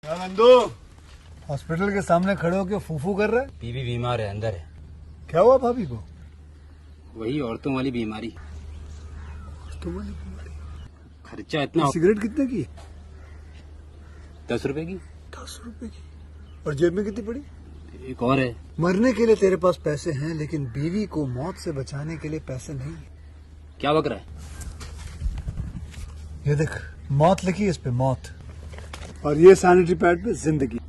क्या नंदू हॉस्पिटल के सामने खड़े होकर फूफू कर रहा है? बीवी बीमार है, अंदर है। क्या हुआ भाभी को? वही औरतों वाली बीमारी। तुम्हारी बीमारी? खर्चा इतना। सिगरेट कितने की? 10 रुपए की। 10 रुपए की? और जेब में कितनी पड़ी? एक और है। मरने के लिए तेरे पास पैसे हैं, लेकिन बीवी को मौत से बचाने के लिए पैसे नहीं है। क्या बक रहा है? ये देख, मौत लिखी है इस पे, मौत। और ये सैनिटरी पैड पे जिंदगी।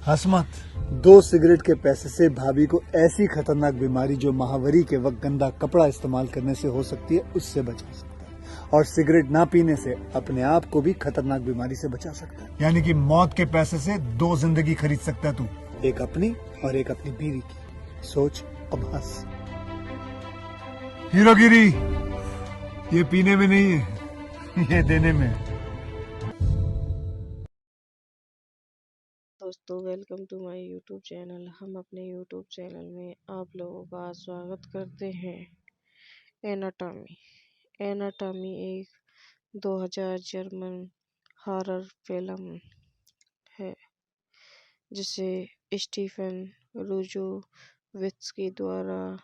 हंस मत। 2 सिगरेट के पैसे से भाभी को ऐसी खतरनाक बीमारी जो महावरी के वक्त गंदा कपड़ा इस्तेमाल करने से हो सकती है, उससे बचा सकता है। और सिगरेट ना पीने से अपने आप को भी खतरनाक बीमारी से बचा सकता है। यानी कि मौत के पैसे से 2 जिंदगी खरीद सकता है तू, एक अपनी और एक अपनी बीवी की। सोच, अब हंस। हीरोगिरी ये पीने में नहीं है, ये देने में है। दोस्तों, welcome to my YouTube channel. हम अपने यूट्यूब चैनल में आप लोगों का स्वागत करते हैं। एनाटॉमी। एनाटॉमी एक 2000 जर्मन हॉरर फिल्म है जिसे स्टीफन रूजोवित्स्की द्वारा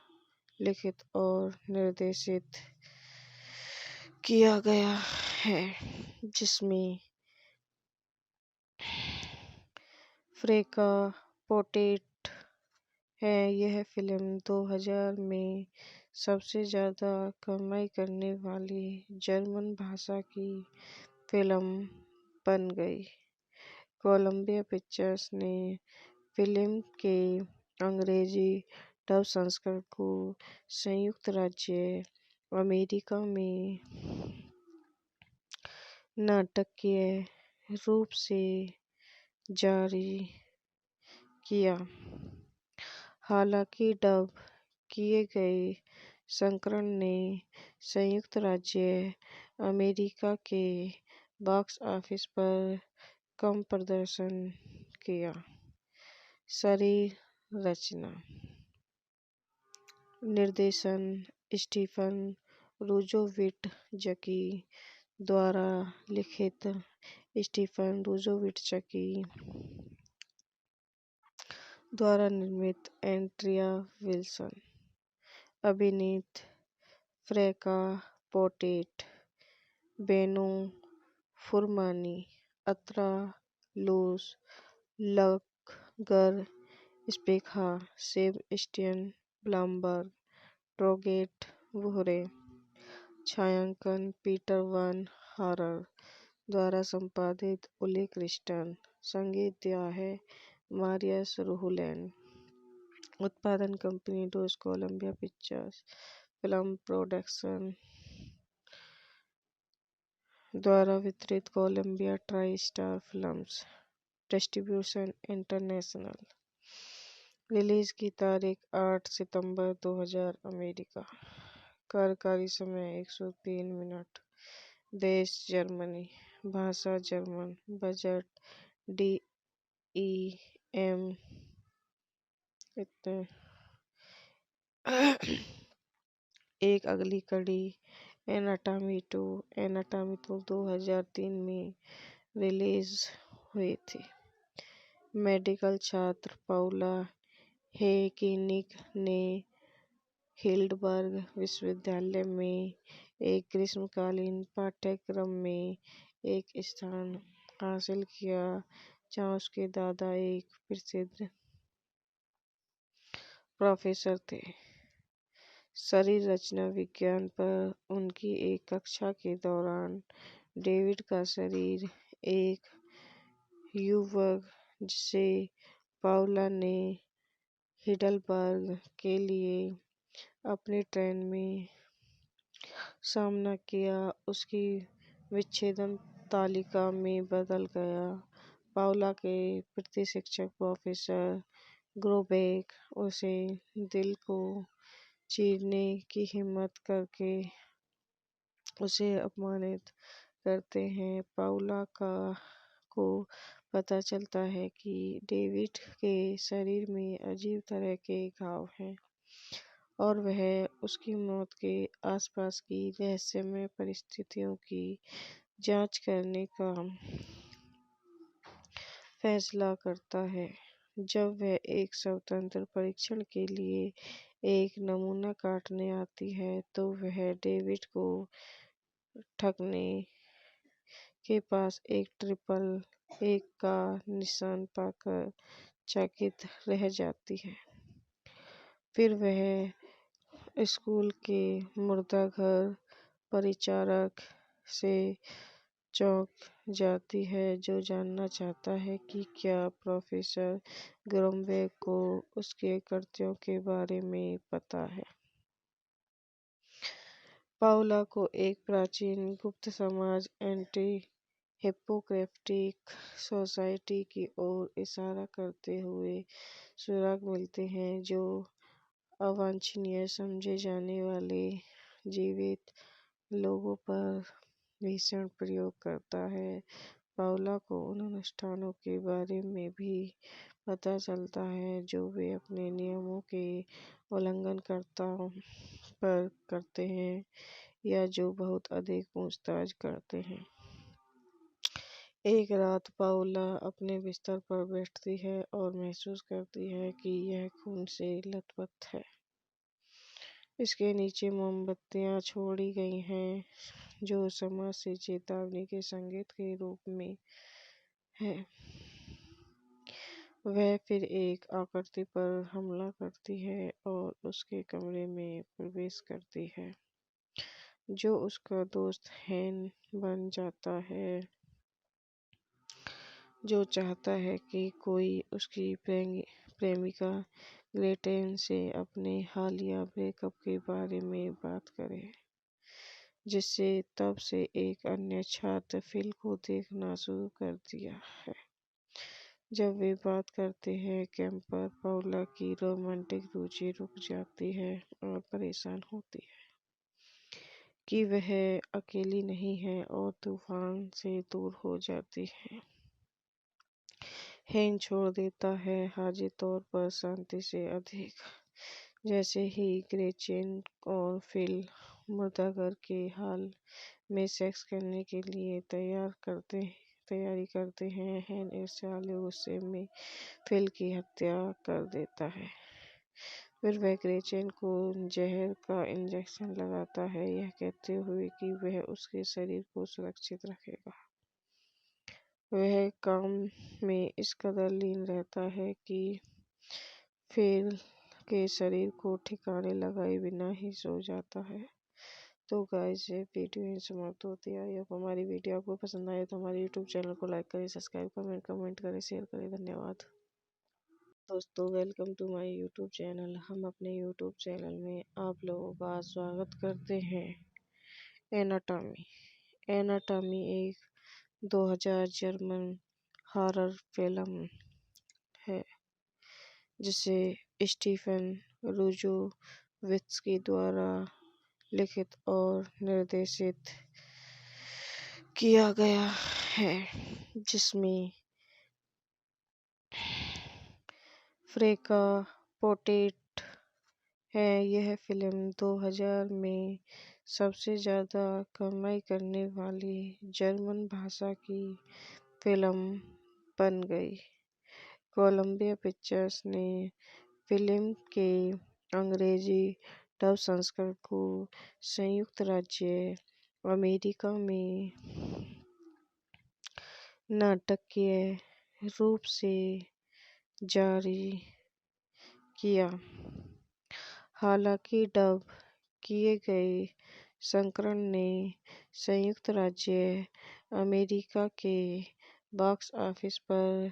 लिखित और निर्देशित किया गया है, जिसमें फ्रेका पोटेट है। यह फिल्म 2000 में सबसे ज़्यादा कमाई करने वाली जर्मन भाषा की फिल्म बन गई। कोलंबिया पिक्चर्स ने फिल्म के अंग्रेजी डब संस्करण को संयुक्त राज्य अमेरिका में नाटकीय रूप से जारी किया। हालांकि डब किए गए संस्करण ने संयुक्त राज्य अमेरिका के बॉक्स ऑफिस पर कम प्रदर्शन किया। शरीर रचना, निर्देशन स्टीफन रूजोविट्ज़की द्वारा लिखित स्टीफन रूजोविट्ज़की द्वारा निर्मित एंड्रिया विल्सन, अभिनीत फ्रेका पोटेट, बेनो फुरमानी, अत्रा लूस, लगगर स्पेखा, सेबस्टियन ब्लामबर्ग, ट्रोगेट वुहरे। छायांकन पीटर वान हॉरर द्वारा संपादित उले क्रिस्टन। संगीत दिया है मारियस रुहुलेन। उत्पादन कंपनी डोस कोलंबिया पिक्चर्स फिल्म प्रोडक्शन द्वारा वितरित Columbia TriStar films distribution international. Release की तारीख 8 सितंबर 2000 अमेरिका। कार्यकारी समय 103 मिनट। देश जर्मनी। भाषा जर्मन। बजट DEM इतने। एक अगली कड़ी एनाटॉमी 2। एनाटॉमी 2 2003 में रिलीज हुई थी। मेडिकल छात्र पाउला हेकिनिक ने हिल्डबर्ग विश्वविद्यालय में एक ग्रीष्मकालीन पाठ्यक्रम में एक स्थान हासिल किया, जहाँ उसके दादा एक प्रसिद्ध प्रोफेसर थे। शरीर रचना विज्ञान पर उनकी एक कक्षा के दौरान डेविड का शरीर एक युवक, जिसे पाउला ने हिडलबर्ग के लिए अपनी ट्रेन में सामना किया, उसकी विच्छेदन तालिका में बदल गया। पाउला के प्रतिशिक्षक प्रोफेसर ग्रोबेक उसे दिल को चीरने की हिम्मत करके उसे अपमानित करते हैं। पाउला को पता चलता है कि डेविड के शरीर में अजीब तरह के घाव हैं और वह उसकी मौत के आसपास की रहस्यमय परिस्थितियों की जांच करने का फैसला करता है। जब वह एक स्वतंत्र परीक्षण के लिए एक नमूना काटने आती है तो वह डेविड को ठगने के पास एक ट्रिपल एक का निशान पाकर चकित रह जाती है। फिर वह स्कूल के मुर्दाघर परिचारक से चौंक जाती है, जो जानना चाहता है कि क्या प्रोफेसर ग्रोमवेग को उसके कृत्यों के बारे में पता है। पाउला को एक प्राचीन गुप्त समाज एंटी हिप्पोक्रेटिक सोसाइटी की ओर इशारा करते हुए सुराग मिलते हैं, जो अवांछनीय समझे जाने वाले जीवित लोगों पर भीषण प्रयोग करता है। पाउला को उन अनुष्ठानों के बारे में भी पता चलता है जो वे अपने नियमों के उल्लंघनकर्ताओं पर करते हैं या जो बहुत अधिक पूछताछ करते हैं। एक रात पाउला अपने बिस्तर पर बैठती है और महसूस करती है कि यह खून से लथपथ है। इसके नीचे मोमबत्तियां छोड़ी गई हैं, जो समाज से चेतावनी के संकेत के रूप में है। वह फिर एक आकृति पर हमला करती है और उसके कमरे में प्रवेश करती है, जो उसका दोस्त हैन बन जाता है, जो चाहता है कि कोई उसकी प्रेमिका ग्रेटेन से अपने हालिया ब्रेकअप के बारे में बात करे, जिससे तब से एक अन्य छात्र फिल को देखना शुरू कर दिया है। जब वे बात करते हैं, कैंपर पाउला की रोमांटिक रुचि रुक जाती है और परेशान होती है कि वह अकेली नहीं है और तूफान से दूर हो जाती है। हैन छोड़ देता है, हाजिर तौर पर शांति से अधिक। जैसे ही ग्रेचेन और फिल मुर्दाघर के हाल में सेक्स करने के लिए तैयारी करते हैं, हैन ईर्ष्यालु गुस्से में फिल की हत्या कर देता है। फिर वह ग्रेचेन को जहर का इंजेक्शन लगाता है, यह कहते हुए कि वह उसके शरीर को सुरक्षित रखेगा। वह काम में इस कदर लीन रहता है कि फिल के शरीर को ठिकाने लगाए बिना ही सो जाता है। तो गाइस, ये वीडियो यहीं समाप्त होती है। अब हमारी वीडियो आपको पसंद आए तो हमारे यूट्यूब चैनल को लाइक करें, सब्सक्राइब करें, कमेंट करें, शेयर करें। धन्यवाद दोस्तों, welcome to my YouTube channel. हम अपने यूट्यूब चैनल में आप लोगों का स्वागत करते हैं। एनाटॉमी एक 2000 जर्मन हॉरर फिल्म है, जिसे स्टीफन रुजोवित्स्की द्वारा लिखित और निर्देशित किया गया है, जिसमें फ्रेका पोटेट है। यह फिल्म 2000 में सबसे ज़्यादा कमाई करने वाली जर्मन भाषा की फिल्म बन गई। कोलंबिया पिक्चर्स ने फिल्म के अंग्रेजी डब संस्करण को संयुक्त राज्य अमेरिका में नाटकीय रूप से जारी किया। हालांकि डब किए गए संस्करण ने संयुक्त राज्य अमेरिका के बॉक्स ऑफिस पर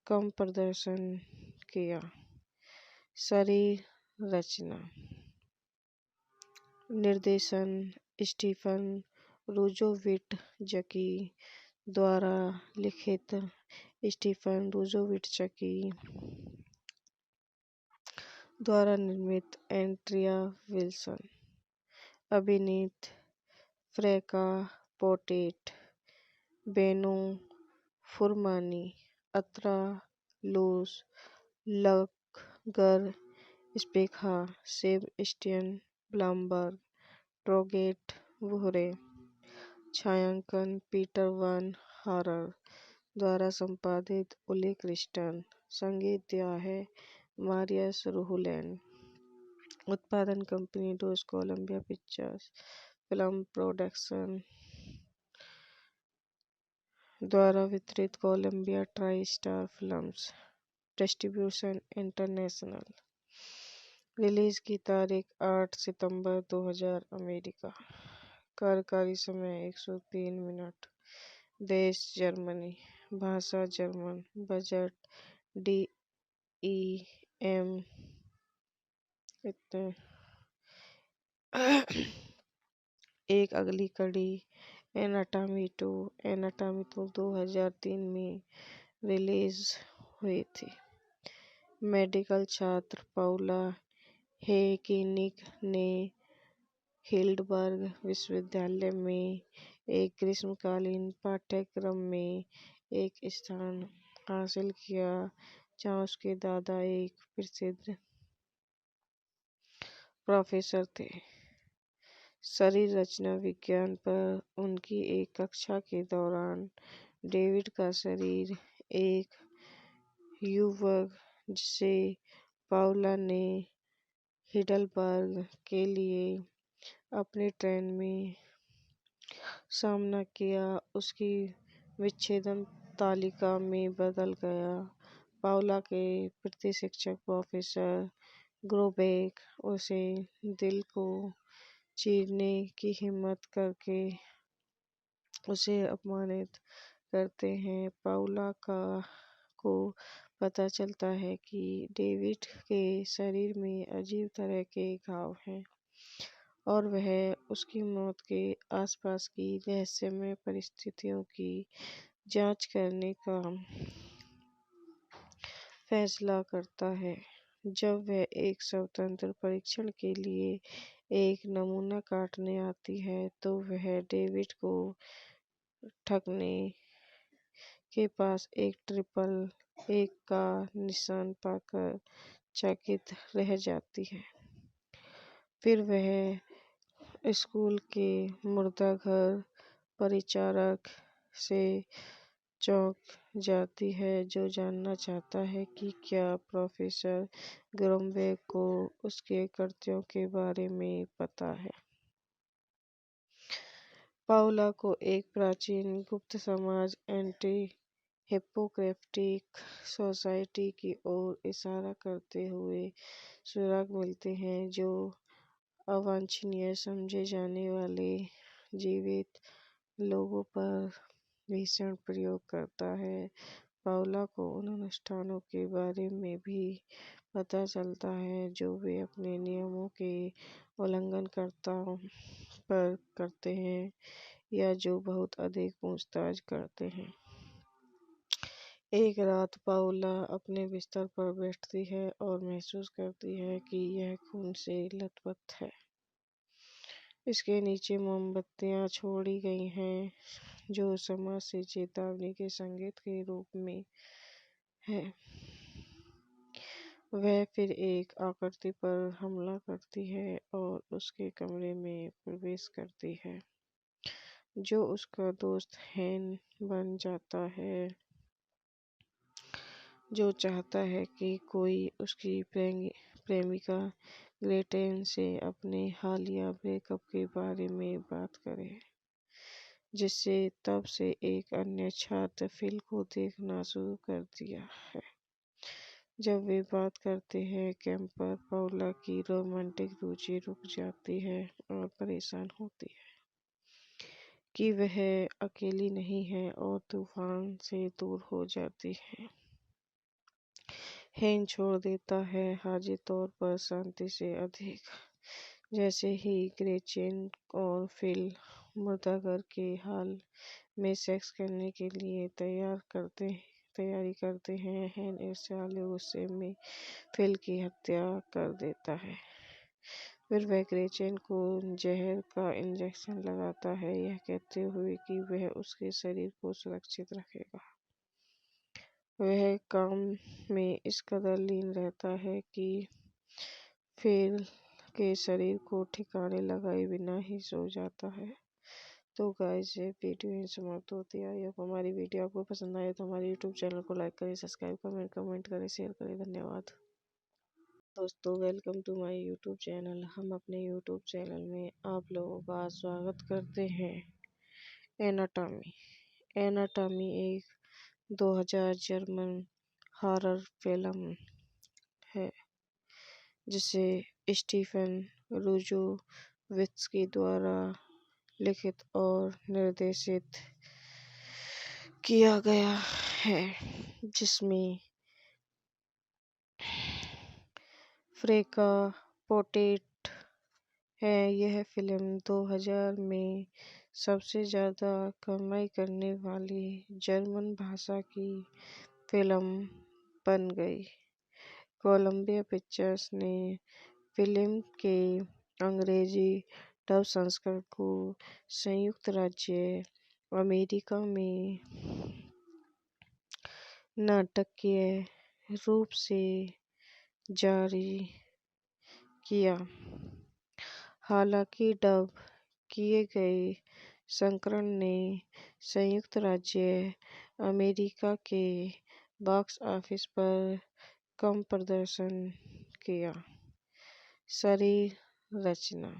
कम प्रदर्शन किया। शरीर रचना, निर्देशन स्टीफन रुजोविट्ज़की द्वारा लिखित स्टीफन रुजोविट्ज़की द्वारा निर्मित एंड्रिया विल्सन, अभिनीत फ्रेका पोटेट, बेनो फुरमानी, अत्रा लूस, लगगर स्पेखा, सेबस्टियन ब्लामबर्ग, ट्रोगेट वुहरे। छायांकन पीटर वान हॉरर, द्वारा संपादित उले क्रिस्टन। संगीत दिया है मारियस रुहुलेन। उत्पादन कंपनी डोस कोलंबिया पिक्चर्स फिल्म प्रोडक्शन द्वारा वितरित Columbia TriStar films. Distribution international. Release की तारीख 8 सितंबर 2000 अमेरिका। कार्यकारी समय 103 मिनट। देश जर्मनी। भाषा जर्मन। बजट DEM इतने। एक अगली कड़ी एनाटॉमी 2। एनाटॉमी 2 2003 में रिलीज हुई थी। मेडिकल छात्र पाउला हेकिनिक ने हिल्डबर्ग विश्वविद्यालय में एक ग्रीष्मकालीन पाठ्यक्रम में एक स्थान हासिल किया जहाँ उसके दादा एक प्रसिद्ध प्रोफेसर थे। शरीर रचना विज्ञान पर उनकी एक कक्षा के दौरान डेविड का शरीर एक युवक जिसे पाउला ने हिडलबर्ग के लिए अपनी ट्रेन में सामना किया उसकी विच्छेदन तालिका में बदल गया। पाउला के प्रतिशिक्षक प्रोफेसर ग्रोबेक उसे दिल को चीरने की हिम्मत करके उसे अपमानित करते हैं। पाउला को पता चलता है कि डेविड के शरीर में अजीब तरह के घाव हैं और वह उसकी मौत के आसपास की रहस्यमय परिस्थितियों की जांच करने का फैसला करता है। जब वह एक स्वतंत्र परीक्षण के लिए एक नमूना काटने आती है तो वह डेविड को ठगने के पास एक ट्रिपल एक का निशान पाकर चकित रह जाती है। फिर वह स्कूल के मुर्दाघर परिचारक से चौंक जाती है जो जानना चाहता है कि क्या प्रोफेसर ग्रोमवेग को उसके कृत्यों के बारे में पता है। पाउला को एक प्राचीन गुप्त समाज एंटी हिप्पोक्रेटिक सोसाइटी की ओर इशारा करते हुए सुराग मिलते हैं जो अवांछनीय समझे जाने वाले जीवित लोगों पर भीषण प्रयोग करता है। पाउला को उन अनुष्ठानों के बारे में भी पता चलता है जो वे अपने नियमों के उल्लंघनकर्ताओं पर करते हैं या जो बहुत अधिक पूछताछ करते हैं। एक रात पाउला अपने बिस्तर पर बैठती है और महसूस करती है कि यह खून से लथपथ है। इसके नीचे मोमबत्तियां छोड़ी गई हैं जो समाज से चेतावनी के संकेत के रूप में है। वह फिर एक आकृति पर हमला करती है और उसके कमरे में प्रवेश करती है जो उसका दोस्त हेन बन जाता है जो चाहता है कि कोई उसकी प्रेमिका ग्रेटेन से अपने हालिया ब्रेकअप के बारे में बात करे जिससे तब से एक अन्य छात्र फिल को देखना शुरू कर दिया है। जब वे बात करते हैं कैंपर पाउला की रोमांटिक रुचि रुक जाती है और परेशान होती है कि वह अकेली नहीं है और तूफान से दूर हो जाती है। हेन छोड़ देता है हाजिर तौर पर शांति से अधिक। जैसे ही ग्रेचेन और फिल मुर्दाघर के हाल में सेक्स करने के लिए तैयारी करते हैं हेन ईर्ष्यालु गुस्से में फिल की हत्या कर देता है। फिर वह ग्रेचेन को जहर का इंजेक्शन लगाता है यह कहते हुए कि वह उसके शरीर को सुरक्षित रखेगा। वह काम में इस कदर लीन रहता है कि फिल के शरीर को ठिकाने लगाए बिना ही सो जाता है। तो गाइस ये वीडियो यहीं समाप्त होती है। आई होप हमारी वीडियो आपको पसंद आए तो हमारे यूट्यूब चैनल को लाइक करें, सब्सक्राइब करें, कमेंट करें, शेयर करें। धन्यवाद दोस्तों, welcome to my YouTube channel. हम अपने यूट्यूब चैनल में आप लोगों का स्वागत करते हैं। एनाटॉमी एनाटॉमी एक 2000 जर्मन हॉरर फिल्म है जिसे स्टीफन रूजोवित्स्की द्वारा लिखित और निर्देशित किया गया है, जिसमें फ्रेका पोटेट है। यह फिल्म 2000 में सबसे ज़्यादा कमाई करने वाली जर्मन भाषा की फिल्म बन गई। कोलंबिया पिक्चर्स ने फिल्म के अंग्रेजी डब संस्करण को संयुक्त राज्य अमेरिका में नाटकीय रूप से जारी किया। हालांकि डब किए गए संस्करण ने संयुक्त राज्य अमेरिका के बॉक्स ऑफिस पर कम प्रदर्शन किया। शरीर रचना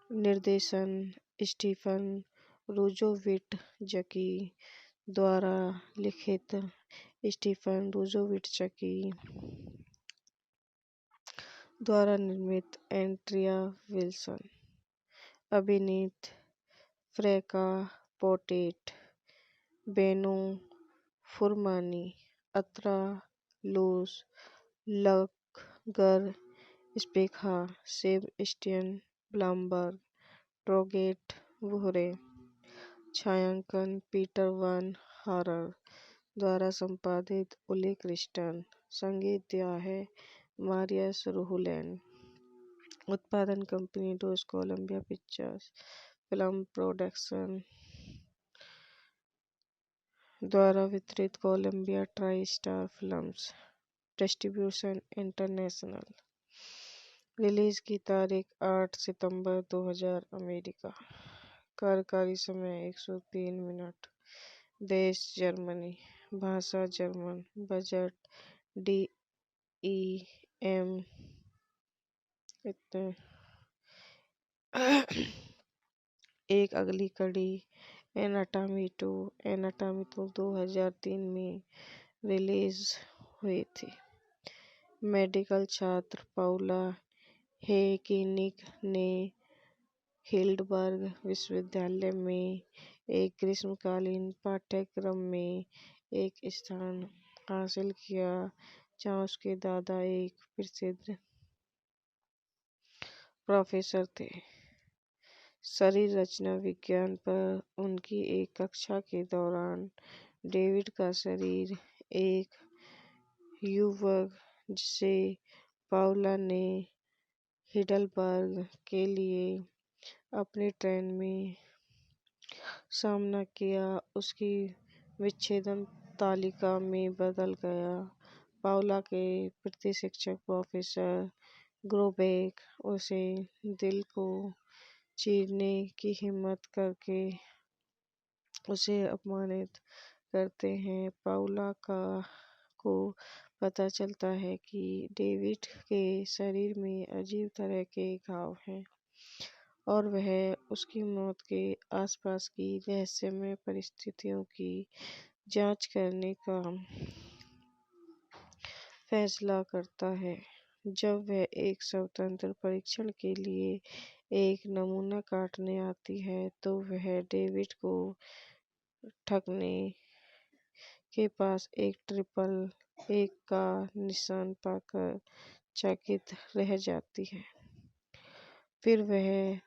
निर्देशन स्टीफन रूजोविट्ज़की द्वारा लिखित स्टीफन रूजोविट्ज़की द्वारा निर्मित एंड्रिया विल्सन अभिनीत फ्रेका पोटेट बेनो फुरमानी अत्रा लूस लगगर स्पेखा सेबस्टियन ब्लामबर्ग ट्रोगेट वुहरे छायांकन पीटर वान हारर द्वारा संपादित उले क्रिस्टन संगीत दिया है मारियस रुहुलेन उत्पादन कंपनी डोस कोलंबिया पिक्चर्स फिल्म प्रोडक्शन द्वारा वितरित Columbia TriStar films distribution international release की तारीख 8 सितंबर 2000 अमेरिका कार्यकारी समय 103 मिनट देश जर्मनी भाषा जर्मन बजट DEM इतने एक अगली कड़ी एनाटॉमी 2 2003 में रिलीज हुई थी। मेडिकल छात्र पाउला हेकिनिक ने हिल्डबर्ग विश्वविद्यालय में एक ग्रीष्मकालीन पाठ्यक्रम में एक स्थान हासिल किया जहाँ उसके दादा एक प्रसिद्ध प्रोफेसर थे। शरीर रचना विज्ञान पर उनकी एक कक्षा के दौरान डेविड का शरीर एक युवक जिसे पाउला ने हिडलबर्ग के लिए अपनी ट्रेन में सामना किया उसकी विच्छेदन तालिका में बदल गया। पाउला के प्रति शिक्षक प्रोफेसर ग्रोबेक उसे दिल को चीरने की हिम्मत करके उसे अपमानित करते हैं। पाउला को पता चलता है कि डेविड के शरीर में अजीब तरह के घाव हैं और वह उसकी मौत के आसपास की रहस्यमय परिस्थितियों की जांच करने का फैसला करता है। जब वह एक स्वतंत्र परीक्षण के लिए एक नमूना काटने आती है तो वह डेविड को ठगने के पास एक 111 का निशान पाकर चकित रह जाती है। फिर वह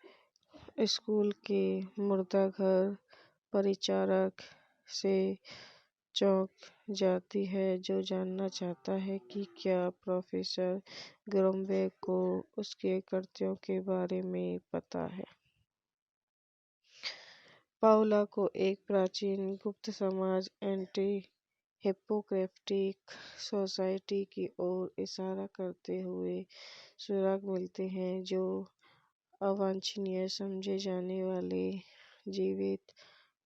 स्कूल के मुर्दाघर परिचारक से चौंक जाती है जो जानना चाहता है कि क्या प्रोफेसर ग्रोमवेग को उसके कृत्यों के बारे में पता है। पाउला को एक प्राचीन गुप्त समाज एंटी हिप्पोक्रेटिक सोसाइटी की ओर इशारा करते हुए सुराग मिलते हैं जो अवांछनीय समझे जाने वाले जीवित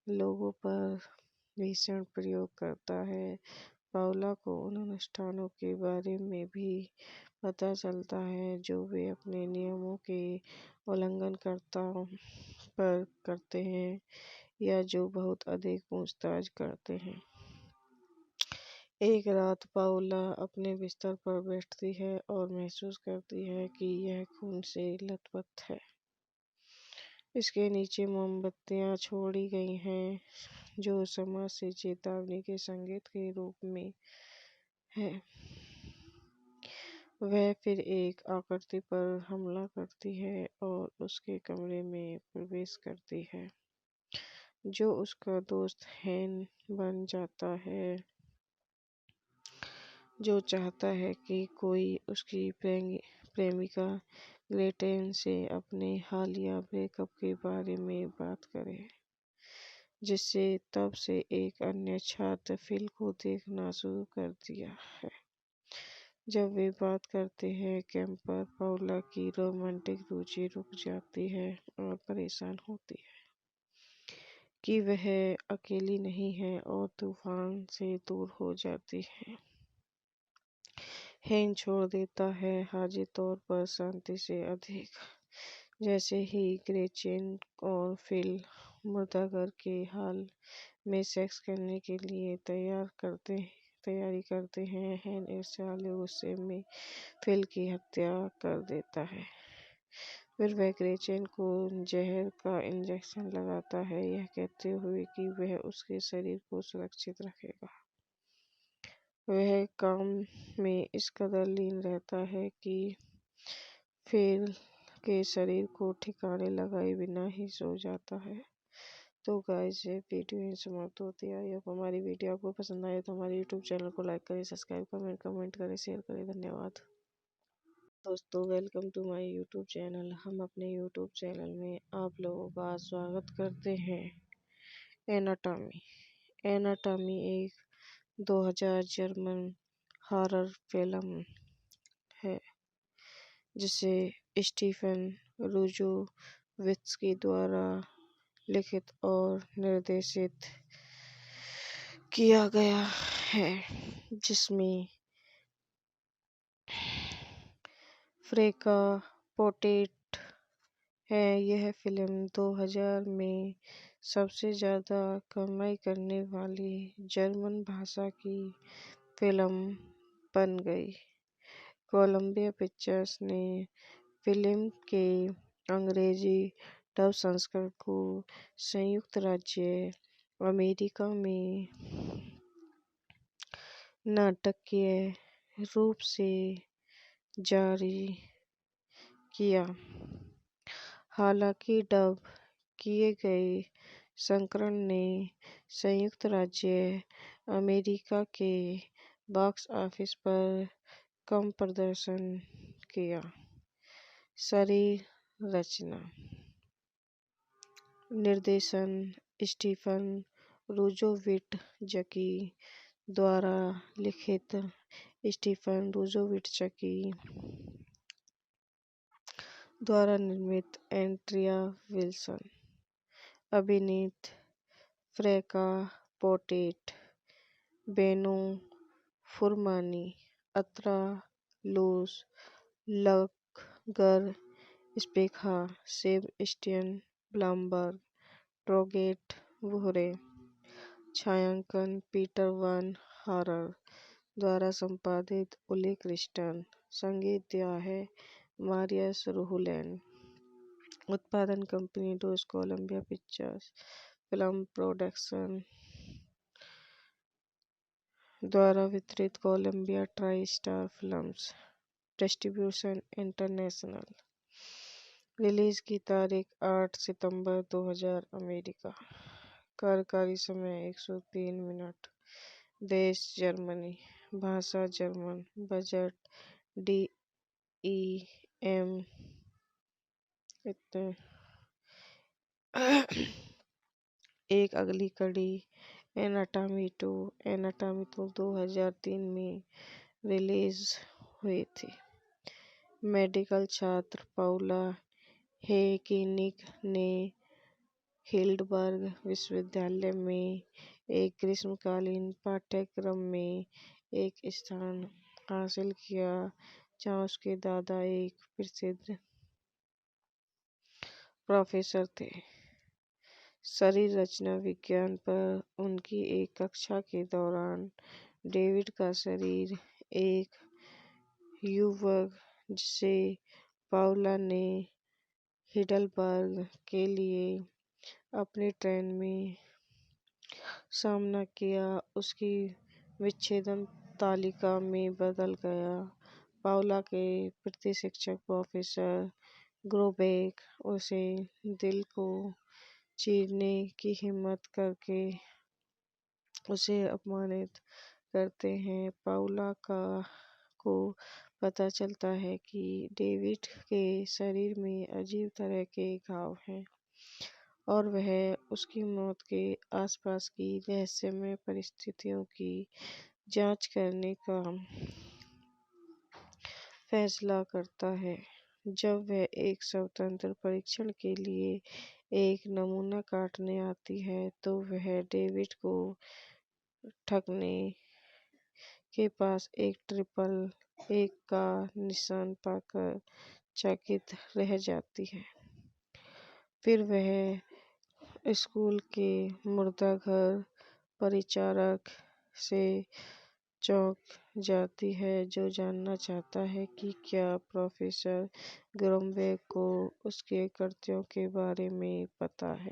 लोगों पर भीषण प्रयोग करता है। पाउला को उन अनुष्ठानों के बारे में भी पता चलता है जो वे अपने नियमों के उल्लंघनकर्ताओं पर करते हैं या जो बहुत अधिक पूछताछ करते हैं। एक रात पाउला अपने बिस्तर पर बैठती है और महसूस करती है कि यह खून से लथपथ है। इसके नीचे मोमबत्तियां छोड़ी गई हैं जो समाज से चेतावनी के संकेत के रूप में है। वह फिर एक आकृति पर हमला करती है और उसके कमरे में प्रवेश करती है, जो उसका दोस्त हैन बन जाता है, जो चाहता है कि कोई उसकी प्रेमिका ग्रेटेन से अपने हालिया ब्रेकअप के बारे में बात करे, जिससे तब से एक अन्य छात्र फिल को देखना शुरू कर दिया है। जब वे बात करते हैं, कैंपर पाउला की रोमांटिक रुचि रुक जाती है और परेशान होती है कि वह अकेली नहीं है और तूफान से दूर हो जाती है। हैन छोड़ देता है, हाजिर तौर पर शांति से अधिक। जैसे ही ग्रेचेन और फिल मुर्दाघर के हाल में सेक्स करने के लिए तैयारी करते हैं, हैन ईर्ष्यालु गुस्से में फिल की हत्या कर देता है। फिर वह ग्रेचेन को जहर का इंजेक्शन लगाता है, यह कहते हुए कि वह उसके शरीर को सुरक्षित रखेगा। वह काम में इस कदर लीन रहता है कि फिल के शरीर को ठिकाने लगाए बिना ही सो जाता है। तो गाइस, ये वीडियो यहीं समाप्त होती है। आई होप हमारी वीडियो आपको पसंद आए तो हमारे यूट्यूब चैनल को लाइक करें, सब्सक्राइब कमेंट करें, शेयर करें। धन्यवाद दोस्तों। Welcome to my YouTube channel. हम अपने यूट्यूब चैनल में आप लोगों का स्वागत करते हैं। एनाटॉमी एक 2000 जर्मन हॉरर फिल्म है जिसे स्टीफन रूजोवित्स्की द्वारा लिखित और निर्देशित किया गया है, जिसमें फ्रेका पोटेट है। यह फिल्म 2000 में सबसे ज़्यादा कमाई करने वाली जर्मन भाषा की फिल्म बन गई। कोलंबिया पिक्चर्स ने फिल्म के अंग्रेजी डब संस्करण को संयुक्त राज्य अमेरिका में नाटकीय रूप से जारी किया। हालांकि डब किए गए संस्करण ने संयुक्त राज्य अमेरिका के बॉक्स ऑफिस पर कम प्रदर्शन किया। शरीर रचना, निर्देशन स्टीफन रूजोविट्ज़की द्वारा लिखित, स्टीफन रूजोविट्ज़की द्वारा निर्मित, एंड्रिया विल्सन। अभिनीत फ्रेका पोटेट, बेनो फुरमानी, अत्रा लूस, लगर स्पेखा, सेबस्टियन ब्लामबर्ग, ट्रोगेट वुहरे। छायांकन पीटर वान हारर द्वारा संपादित, उले क्रिस्टन। संगीत दिया है मारियस रूहुलेन। उत्पादन कंपनी डोस कोलंबिया पिक्चर्स फिल्म प्रोडक्शन द्वारा वितरित, Columbia TriStar films distribution international. Release की तारीख 8 सितंबर 2000 अमेरिका। कार्यकारी समय 103 मिनट। देश जर्मनी, भाषा जर्मन, बजट DEM इतने। एक अगली कड़ी एनाटॉमी 2 2003 में रिलीज हुई थी। मेडिकल छात्र पाउला हेकिनिक ने हिल्डबर्ग विश्वविद्यालय में एक ग्रीष्मकालीन पाठ्यक्रम में एक स्थान हासिल किया, जहाँ उसके दादा एक प्रसिद्ध प्रोफेसर थे। शरीर रचना विज्ञान पर उनकी एक कक्षा के दौरान डेविड का शरीर एक युवक, जिसे पाउला ने हिडलबर्ग के लिए अपनी ट्रेन में सामना किया, उसकी विच्छेदन तालिका में बदल गया। पाउला के प्रतिशिक्षक प्रोफेसर ग्रोबेक उसे दिल को चीरने की हिम्मत करके उसे अपमानित करते हैं। पाउला को पता चलता है कि डेविड के शरीर में अजीब तरह के घाव हैं और वह उसकी मौत के आसपास की रहस्यमय परिस्थितियों की जांच करने का फैसला करता है। जब वह एक स्वतंत्र परीक्षण के लिए एक नमूना काटने आती है, तो वह डेविड को ठगने के पास एक ट्रिपल एक का निशान पाकर चकित रह जाती है। फिर वह स्कूल के मुर्दाघर परिचारक से चौंक जाती है, जो जानना चाहता है कि क्या प्रोफेसर ग्रोमवेग को उसके कृत्यों के बारे में पता है।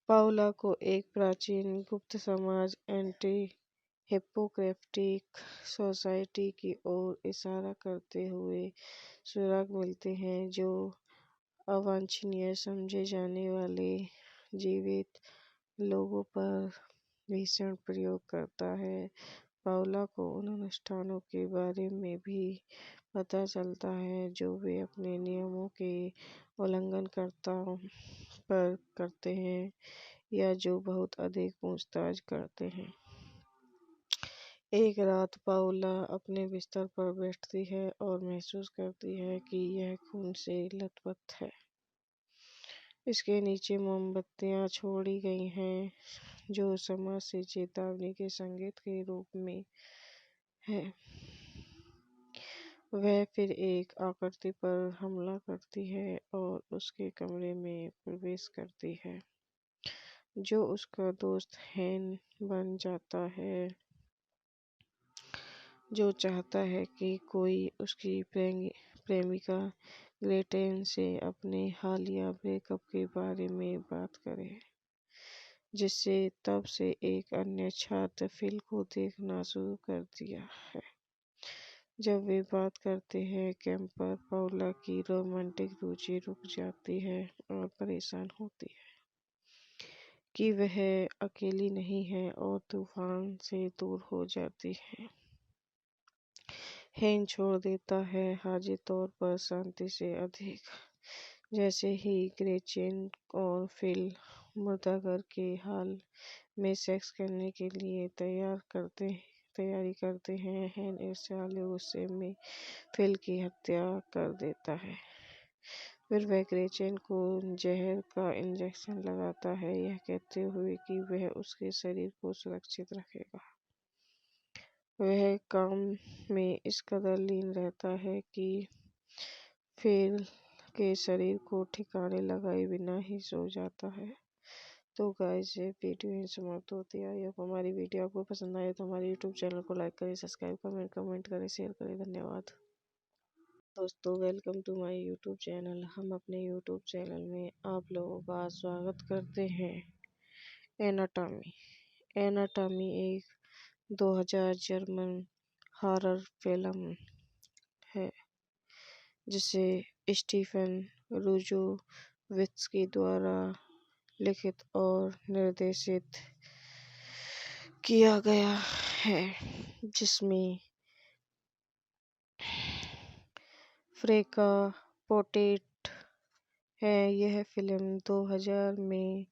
पाउला को एक प्राचीन गुप्त समाज एंटी हिप्पोक्रेटिक सोसाइटी की ओर इशारा करते हुए सुराग मिलते हैं, जो अवांछनीय समझे जाने वाले जीवित लोगों पर भीषण प्रयोग करता है। पाउला को उन अनुष्ठानों के बारे में भी पता चलता है जो वे अपने नियमों के उल्लंघनकर्ताओं पर करते हैं या जो बहुत अधिक पूछताछ करते हैं। एक रात पाउला अपने बिस्तर पर बैठती है और महसूस करती है कि यह खून से लथपथ है। इसके नीचे मोमबत्तियां छोड़ी गई हैं, जो समाज से चेतावनी के संकेत के रूप में है। वह फिर एक आकृति पर हमला करती है और उसके कमरे में प्रवेश करती है, जो उसका दोस्त हैन बन जाता है, जो चाहता है कि कोई उसकी प्रेमिका ग्रेटेन से अपने हालिया ब्रेकअप के बारे में बात करे, जिससे तब से एक अन्य छात्र फिल को देखना शुरू कर दिया है। जब वे बात करते हैं, कैंपर पाउला की रोमांटिक रुचि रुक जाती है और परेशान होती है कि वह अकेली नहीं है और तूफान से दूर हो जाती है। हैन छोड़ देता है, हाजिर तौर पर शांति से अधिक। जैसे ही ग्रेचेन और फिल मुर्दाघर के हाल में सेक्स करने के लिए तैयारी करते हैं, हैन ईर्ष्यालु गुस्से में फिल की हत्या कर देता है। फिर वह ग्रेचेन को जहर का इंजेक्शन लगाता है, यह कहते हुए कि वह उसके शरीर को सुरक्षित रखेगा। वह काम में इस कदर लीन रहता है कि फिल के शरीर को ठिकाने लगाए बिना ही सो जाता है। तो गाइस, ये वीडियो यहीं समाप्त होती है। आई होप हमारी वीडियो आपको पसंद आए तो हमारे यूट्यूब चैनल को लाइक करें, सब्सक्राइब करें, कमेंट करें, शेयर करें। धन्यवाद दोस्तों, welcome to my YouTube channel. हम अपने यूट्यूब चैनल में आप लोगों का स्वागत करते हैं। एनाटॉमी एनाटॉमी एक 2000 जर्मन हॉरर फिल्म है, जिसे स्टीफन रूजोवित्स्की द्वारा लिखित और निर्देशित किया गया है, जिसमें फ्रेका पोटेट है। यह फिल्म 2000 में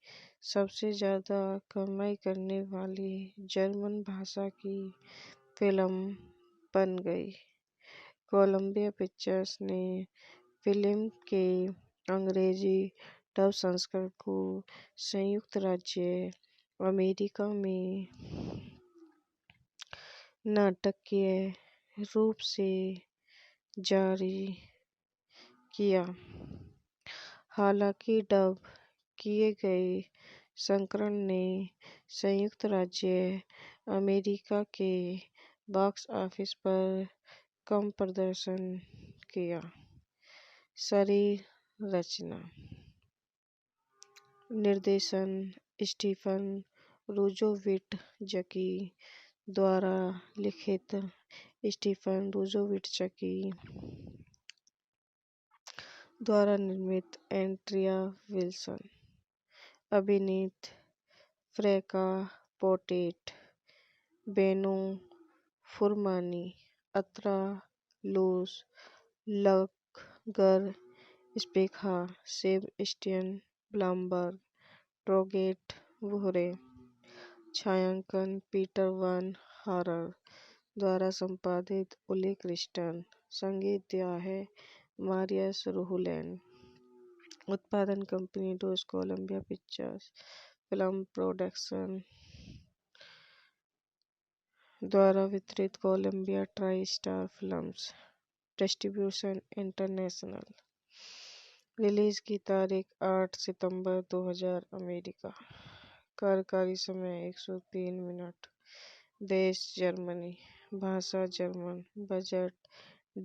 सबसे ज़्यादा कमाई करने वाली जर्मन भाषा की फिल्म बन गई। कोलंबिया पिक्चर्स ने फिल्म के अंग्रेजी डब संस्करण को संयुक्त राज्य अमेरिका में नाटकीय रूप से जारी किया। हालांकि डब किए गए संस्करण ने संयुक्त राज्य अमेरिका के बॉक्स ऑफिस पर कम प्रदर्शन किया। शरीर रचना, निर्देशन स्टीफन रुजोविट्ज़की द्वारा लिखित, स्टीफन रुजोविट्ज़की द्वारा निर्मित, एंड्रिया विल्सन अभिनीत, फ्रैंका पोर्टेट, बेनो फुरमानी, अत्रा लूस, लगगर स्पेखा, सेबस्टियन ब्लामबर्ग, ट्रोगेट वुहरे। छायांकन पीटर वान हारर द्वारा संपादित, उले क्रिस्टन। संगीत दिया है मारियस रुहुलेन। उत्पादन कंपनी डोस कोलंबिया पिक्चर्स फिल्म प्रोडक्शन द्वारा वितरित, Columbia TriStar films. Distribution international. Release की तारीख 8 सितंबर 2000 अमेरिका। कार्यकारी समय 103 मिनट। देश जर्मनी। भाषा जर्मन। बजट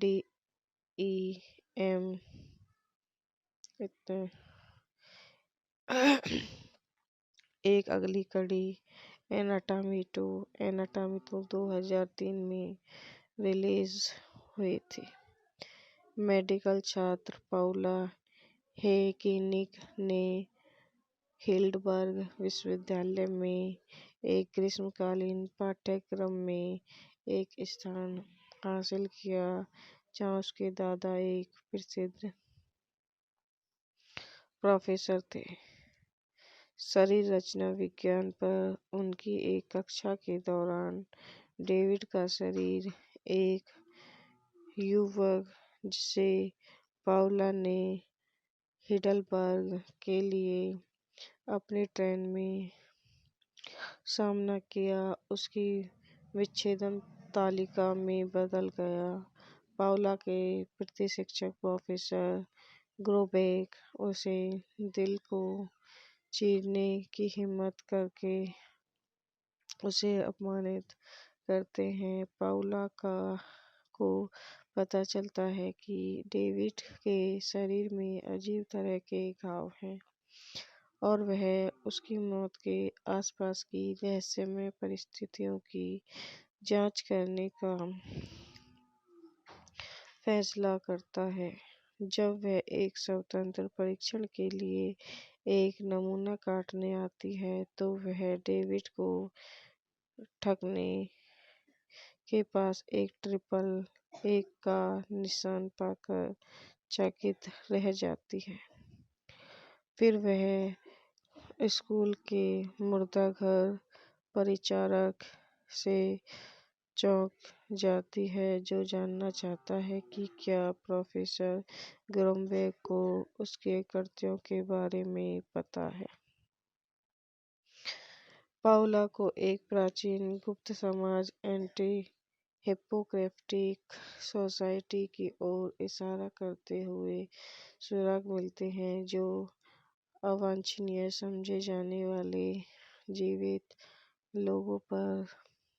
DEM इतने। एक अगली कड़ी एनाटॉमी 2। एनाटॉमी 2 2003 में रिलीज हुई थी। मेडिकल छात्र पाउला हेकिनिक ने हिल्डबर्ग विश्वविद्यालय में एक ग्रीष्मकालीन पाठ्यक्रम में एक स्थान हासिल किया, जहाँ उसके दादा एक प्रसिद्ध प्रोफेसर थे। शरीर रचना विज्ञान पर उनकी एक कक्षा के दौरान डेविड का शरीर एक युवक, जिसे पाउला ने हिडलबर्ग के लिए अपनी ट्रेन में सामना किया, उसकी विच्छेदन तालिका में बदल गया। पाउला के प्रतिशिक्षक प्रोफेसर ग्रोबेक उसे दिल को चीरने की हिम्मत करके उसे अपमानित करते हैं। पाउला को पता चलता है कि डेविड के शरीर में अजीब तरह के घाव हैं और वह उसकी मौत के आसपास की रहस्यमय परिस्थितियों की जांच करने का फैसला करता है। जब वह एक स्वतंत्र परीक्षण के लिए एक नमूना काटने आती है, तो वह डेविड को ठगने के पास एक ट्रिपल एक का निशान पाकर चकित रह जाती है। फिर वह स्कूल के मुर्दाघर परिचारक से चौंक जाती है, जो जानना चाहता है कि क्या प्रोफेसर ग्रोबेक को उसके कृत्यों के बारे में पता है। पाउला को एक प्राचीन गुप्त समाज एंटी हिप्पोक्रेटिक सोसाइटी की ओर इशारा करते हुए सुराग मिलते हैं, जो अवांछनीय समझे जाने वाले जीवित लोगों पर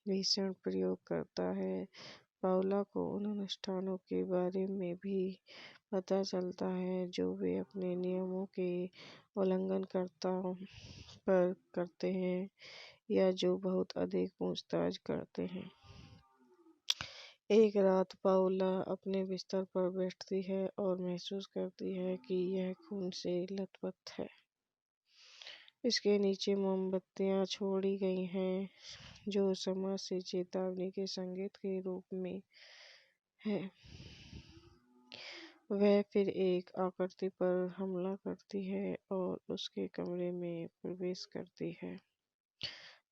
भीषण प्रयोग करता है। पाउला को उन अनुष्ठानों के बारे में भी पता चलता है जो वे अपने नियमों के उल्लंघनकर्ताओं पर करते हैं या जो बहुत अधिक पूछताछ करते हैं। एक रात पाउला अपने बिस्तर पर बैठती है और महसूस करती है कि यह खून से लथपथ है। इसके नीचे मोमबत्तियां छोड़ी गई हैं, जो समाज से चेतावनी के संकेत के रूप में है। वह फिर एक आकृति पर हमला करती है और उसके कमरे में प्रवेश करती है,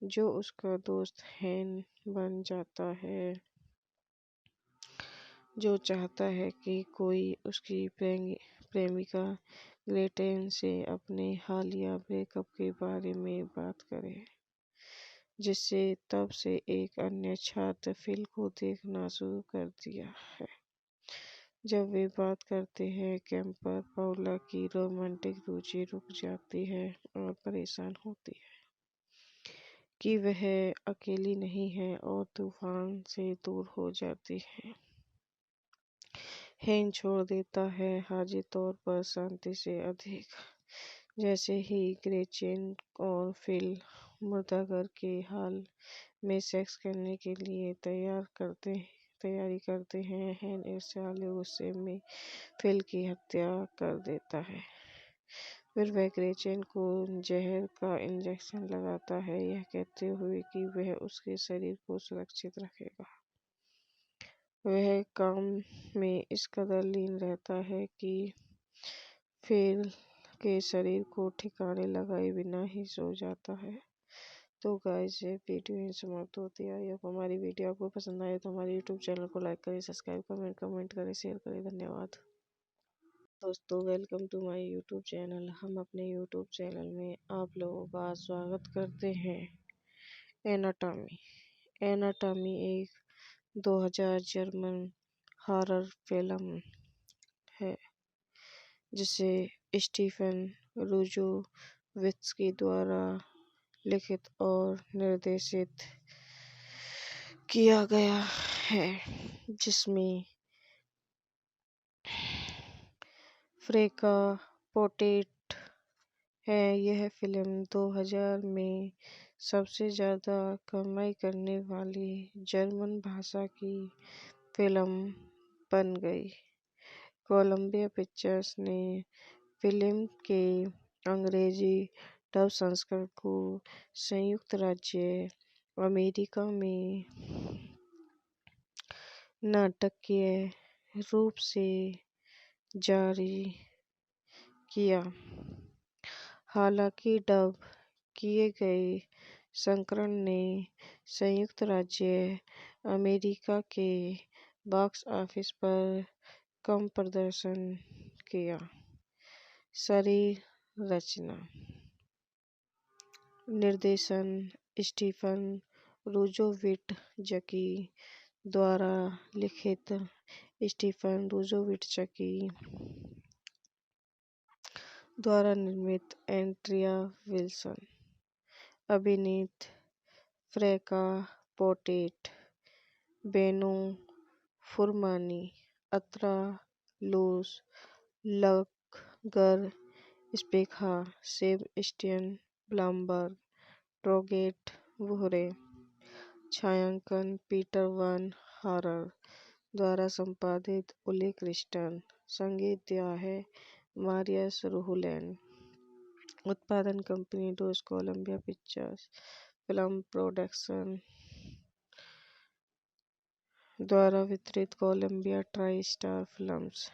जो उसका दोस्त हैन बन जाता है। जो चाहता है कि कोई उसकी प्रेमिका ग्रेटेन से अपने हालिया ब्रेकअप के बारे में बात करे, जिससे तब से एक अन्य छात्र फिल को देखना शुरू कर दिया है। जब वे बात करते हैं कैंपर, पाउला की रोमांटिक रुचि रुक जाती है और परेशान होती है कि वह अकेली नहीं है और तूफान से दूर हो जाती है। हेन छोड़ देता है, हाजिर तौर पर शांति से अधिक। जैसे ही ग्रेचेन और फिल मुर्दाघर के हाल में सेक्स करने के लिए तैयारी करते हैं, हेन ईर्ष्यालु गुस्से में फिल की हत्या कर देता है। फिर वह ग्रेचेन को जहर का इंजेक्शन लगाता है, यह कहते हुए कि वह उसके शरीर को सुरक्षित रखेगा। वह काम में इस कदर लीन रहता है कि फिल के शरीर को ठिकाने लगाए बिना ही सो जाता है। तो गाइस, ये वीडियो यहीं समाप्त होती है। अब हमारी वीडियो आपको पसंद आए तो हमारे यूट्यूब चैनल को लाइक करें, सब्सक्राइब करें, कमेंट करें, शेयर करें। धन्यवाद दोस्तों, welcome to my YouTube channel. हम अपने यूट्यूब चैनल में आप लोगों का स्वागत करते हैं। एनाटॉमी एनाटॉमी एक 2000 जर्मन हॉरर फिल्म है, जिसे स्टीफन रुजोवित्स्की द्वारा लिखित और निर्देशित किया गया है, जिसमें फ्रेका पोटेट है। यह फिल्म 2000 में सबसे ज़्यादा कमाई करने वाली जर्मन भाषा की फिल्म बन गई। कोलंबिया पिक्चर्स ने फिल्म के अंग्रेजी डब संस्करण को संयुक्त राज्य अमेरिका में नाटकीय रूप से जारी किया। हालांकि डब किए गए संस्करण ने संयुक्त राज्य अमेरिका के बॉक्स ऑफिस पर कम प्रदर्शन किया। शरीर रचना, निर्देशन स्टीफन रुजोविट्ज़की द्वारा लिखित स्टीफन रुजोविट्ज़की द्वारा निर्मित एंड्रिया विल्सन, अभिनीत फ्रेका पोटेट, बेनो फुरमानी, अत्रा लूस, लगगर स्पेखा, सेबस्टियन ब्लामबर्ग, ट्रोगेट वुहरे। छायांकन पीटर वान हारर द्वारा संपादित उले क्रिस्टन। संगीत दिया है मारियस रुहुलेन। उत्पादन कंपनी डोस कोलंबिया पिक्चर्स फिल्म प्रोडक्शन द्वारा वितरित Columbia TriStar films.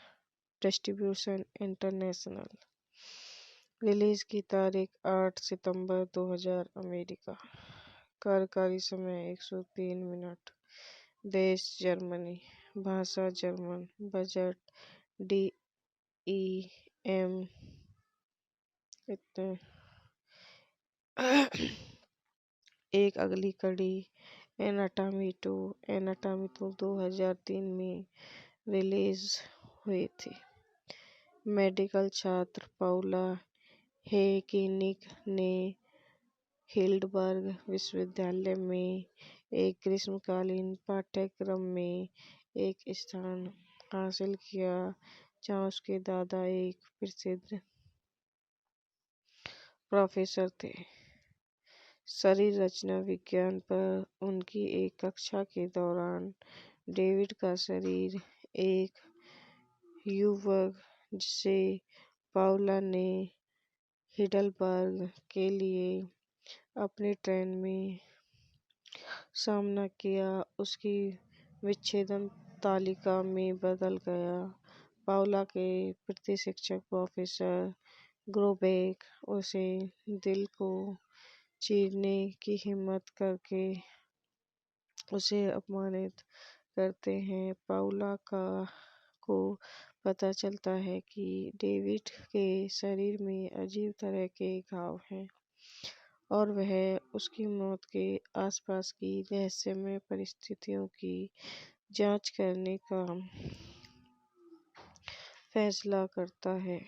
Distribution international. Release की तारीख 8 सितंबर 2000 अमेरिका। कार्यकारी समय 103 मिनट। देश जर्मनी। भाषा जर्मन। बजट DEM इतने। एक अगली कड़ी एनाटॉमी 2 2003 में रिलीज हुई थी। मेडिकल छात्र पाउला हेकिनिक ने हिल्डबर्ग विश्वविद्यालय में एक ग्रीष्मकालीन पाठ्यक्रम में एक स्थान हासिल किया, जहाँ उसके दादा एक प्रसिद्ध प्रोफेसर थे। शरीर रचना विज्ञान पर उनकी एक कक्षा के दौरान डेविड का शरीर एक युवक, जिसे पाउला ने हिडलबर्ग के लिए अपनी ट्रेन में सामना किया, उसकी विच्छेदन तालिका में बदल गया। पाउला के प्रतिशिक्षक प्रोफेसर ग्रोबेक उसे दिल को चीरने की हिम्मत करके उसे अपमानित करते हैं, पाउला को पता चलता है कि डेविड के शरीर में अजीब तरह के घाव हैं और वह उसकी मौत के आसपास की रहस्यमय परिस्थितियों की जांच करने का फैसला करता है।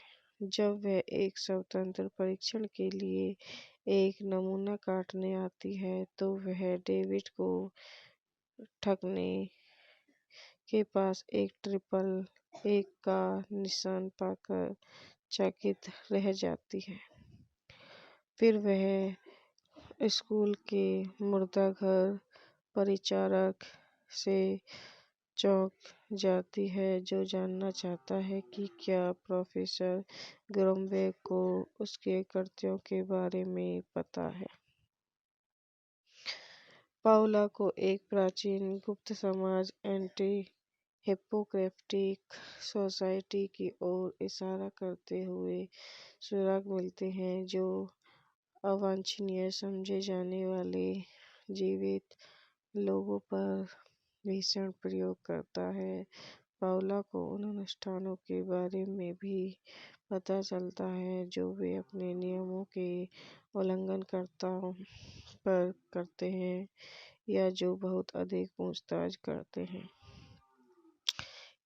जब वह एक स्वतंत्र परीक्षण के लिए एक नमूना काटने आती है, तो वह डेविड को ठगने के पास एक ट्रिपल एक का निशान पाकर चकित रह जाती है। फिर वह स्कूल के मुर्दाघर परिचारक से चौंक जाती है, जो जानना चाहता है कि क्या प्रोफेसर ग्रोमवेग को उसके कृत्यों के बारे में पता है। पाउला को एक प्राचीन गुप्त समाज एंटी हिप्पोक्रेटिक सोसाइटी की ओर इशारा करते हुए सुराग मिलते हैं, जो अवांछनीय समझे जाने वाले जीवित लोगों पर भीषण प्रयोग करता है। पाउला को उन अनुष्ठानों के बारे में भी पता चलता है जो वे अपने नियमों के उल्लंघनकर्ताओं पर करते हैं या जो बहुत अधिक पूछताछ करते हैं।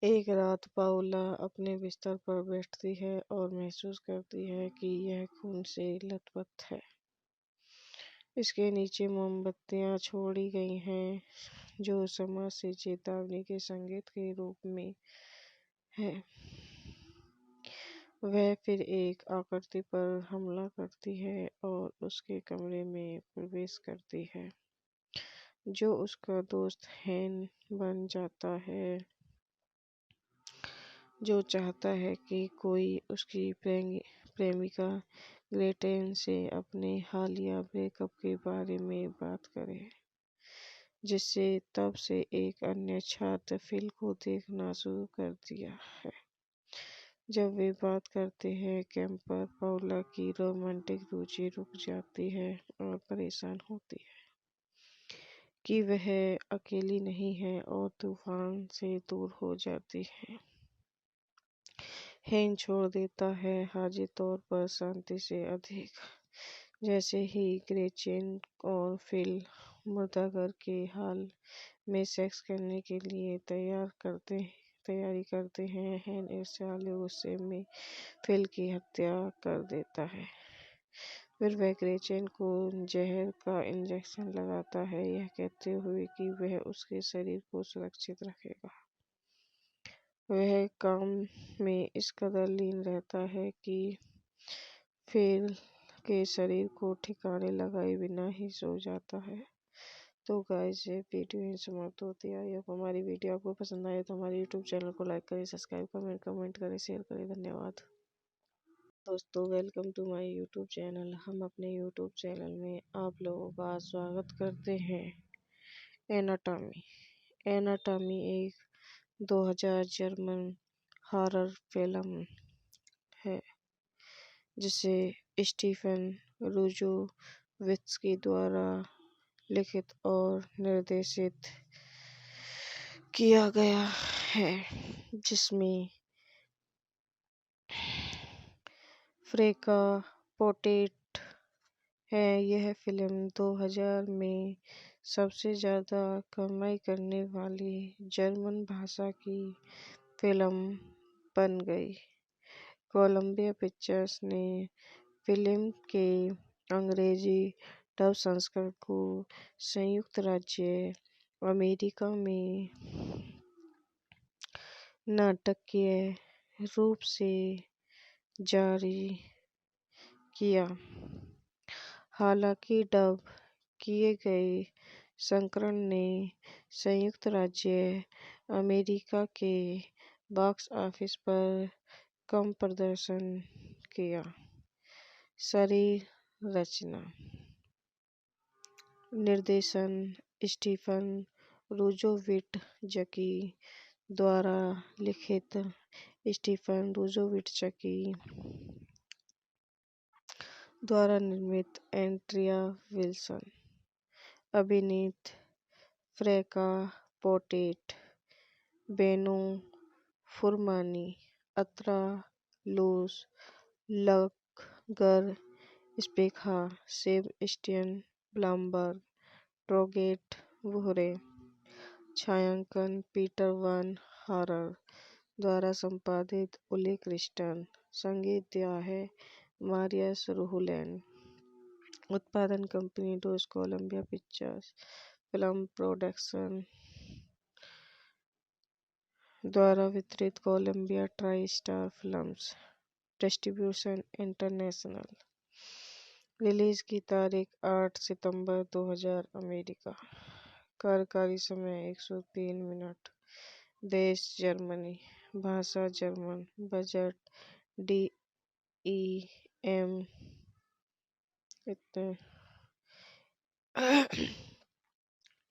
एक रात पाउला अपने बिस्तर पर बैठती है और महसूस करती है कि यह खून से लथपथ है। इसके नीचे मोमबत्तियां छोड़ी गई हैं, जो समाज से चेतावनी के संकेत के रूप में है। वह फिर एक आकृति पर हमला करती है और उसके कमरे में प्रवेश करती है, जो उसका दोस्त हेन बन जाता है, जो चाहता है कि कोई उसकी प्रेमिका ग्रेटेन से अपने हालिया ब्रेकअप के बारे में बात करे, जिससे तब से एक अन्य छात्र फिल को देखना शुरू कर दिया है। जब वे बात करते हैं, कैंपर पाउला की रोमांटिक रुचि रुक जाती है और परेशान होती है कि वह अकेली नहीं है और तूफान से दूर हो जाती है। हेन छोड़ देता है, हाजिर तौर पर शांति से अधिक। जैसे ही ग्रेचेन और फिल मुर्दाघर के हाल में सेक्स करने के लिए तैयारी करते हैं, हेन ईर्ष्यालु गुस्से में फिल की हत्या कर देता है। फिर वह ग्रेचेन को जहर का इंजेक्शन लगाता है, यह कहते हुए कि वह उसके शरीर को सुरक्षित रखेगा। वह काम में इस कदर लीन रहता है कि फिल के शरीर को ठिकाने लगाए बिना ही सो जाता है। तो गाइस, ये वीडियो यहीं समाप्त होती है। आई होप हमारी वीडियो आपको पसंद आए तो हमारे यूट्यूब चैनल को लाइक करें, सब्सक्राइब करें, कमेंट करें, शेयर करें। धन्यवाद दोस्तों, welcome to my YouTube channel. हम अपने यूट्यूब चैनल में आप लोगों का स्वागत करते हैं। एनाटॉमी एक 2000 जर्मन हॉरर फिल्म है, जिसे स्टीफन रुजोवित्स्की द्वारा लिखित और निर्देशित किया गया है, जिसमें फ्रेका पोटेट है। यह फिल्म 2000 में सबसे ज़्यादा कमाई करने वाली जर्मन भाषा की फिल्म बन गई। कोलंबिया पिक्चर्स ने फिल्म के अंग्रेजी डब संस्करण को संयुक्त राज्य अमेरिका में नाटकीय रूप से जारी किया। हालांकि डब किए गए संस्करण ने संयुक्त राज्य अमेरिका के बॉक्स ऑफिस पर कम प्रदर्शन किया। शरीर रचना, निर्देशन स्टीफन रुजोविट्ज़की द्वारा लिखित स्टीफन रुजोविट्ज़की द्वारा निर्मित एंड्रिया विल्सन, अभिनीत फ्रेका पोटेट, बेनो, फुरमानी, अत्रा, लूस, लगगर, स्पेखा, सेबस्टियन ब्लामबर्ग, ट्रोगेट, वुहरे। छायांकन पीटर वान हारर द्वारा संपादित उले क्रिस्टन। संगीत दिया है मारियस रुहुलेन। उत्पादन कंपनी डोस कोलंबिया पिक्चर्स फिल्म प्रोडक्शन द्वारा वितरित Columbia TriStar films. Distribution international. Release की तारीख 8 सितंबर 2000 अमेरिका। कार्यकारी समय 103 मिनट। देश जर्मनी। भाषा German. Budget D E M इतने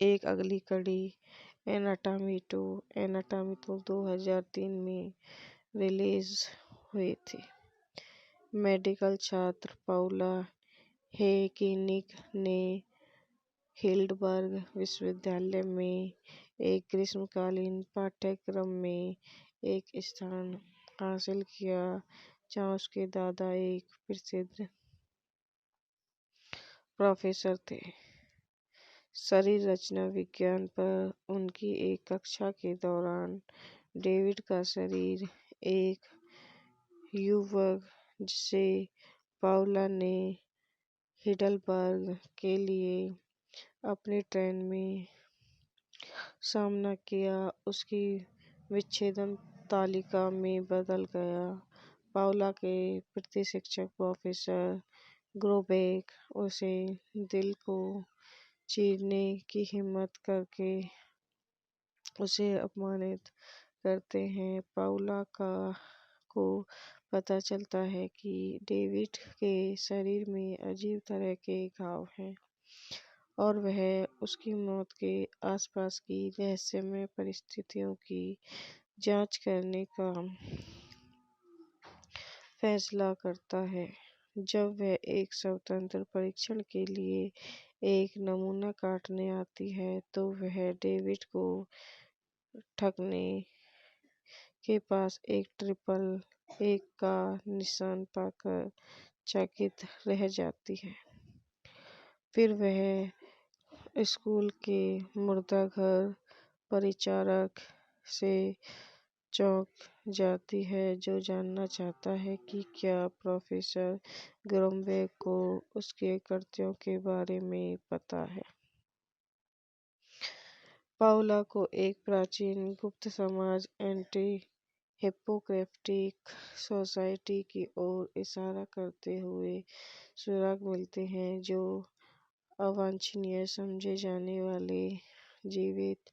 एक अगली कड़ी एनाटॉमी 2 2003 में रिलीज हुई थी। मेडिकल छात्र पाउला हेकिनिक ने हिल्डबर्ग विश्वविद्यालय में एक ग्रीष्मकालीन पाठ्यक्रम में एक स्थान हासिल किया जहाँ उसके दादा एक प्रसिद्ध प्रोफेसर थे। शरीर रचना विज्ञान पर उनकी एक कक्षा के दौरान डेविड का शरीर एक युवक जिसे पाउला ने हिडलबर्ग के लिए अपनी ट्रेन में सामना किया उसकी विच्छेदन तालिका में बदल गया। पाउला के प्रति शिक्षक प्रोफेसर ग्रोबेक उसे दिल को चीरने की हिम्मत करके उसे अपमानित करते हैं। पाउला को पता चलता है कि डेविड के शरीर में अजीब तरह के घाव हैं और वह उसकी मौत के आसपास की रहस्यमय परिस्थितियों की जांच करने का फैसला करता है। जब वह एक स्वतंत्र परीक्षण के लिए एक नमूना काटने आती है तो वह डेविड को ठगने के पास एक ट्रिपल एक का निशान पाकर चकित रह जाती है। फिर वह स्कूल के मुर्दाघर परिचारक से चौंक जाती है जो जानना चाहता है कि क्या प्रोफेसर ग्रोमवेग को उसके कृत्यों के बारे में पता है। पाउला को एक प्राचीन गुप्त समाज एंटी हिप्पोक्रेटिक सोसाइटी की ओर इशारा करते हुए सुराग मिलते हैं जो अवांछनीय समझे जाने वाले जीवित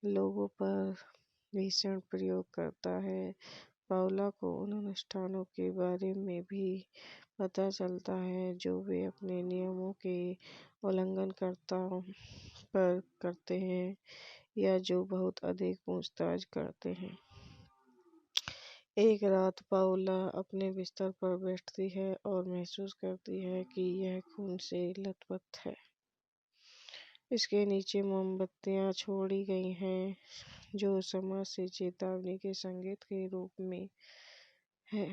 लोगों पर भीषण प्रयोग करता है। पाउला को उन अनुष्ठानों के बारे में भी पता चलता है जो वे अपने नियमों के उल्लंघनकर्ताओं पर करते हैं या जो बहुत अधिक पूछताछ करते हैं। एक रात पाउला अपने बिस्तर पर बैठती है और महसूस करती है कि यह खून से लथपथ है। इसके नीचे मोमबत्तियां छोड़ी गई हैं जो समाज से चेतावनी के संकेत के रूप में है।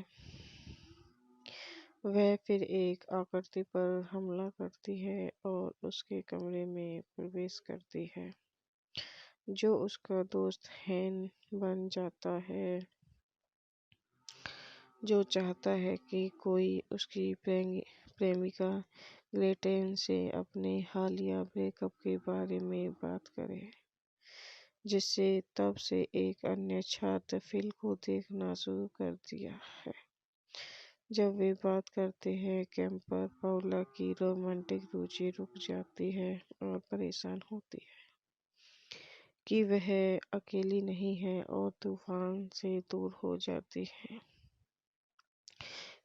वह फिर एक आकृति पर हमला करती है और उसके कमरे में प्रवेश करती है जो उसका दोस्त हैन बन जाता है जो चाहता है कि कोई उसकी प्रेमिका ग्रेटेन से अपने हालिया ब्रेकअप के बारे में बात करे जिससे तब से एक अन्य छात्र फिल को देखना शुरू कर दिया है। जब वे बात करते हैं कैंपर पाउला की रोमांटिक रुचि रुक जाती है और परेशान होती है कि वह अकेली नहीं है और तूफान से दूर हो जाती है।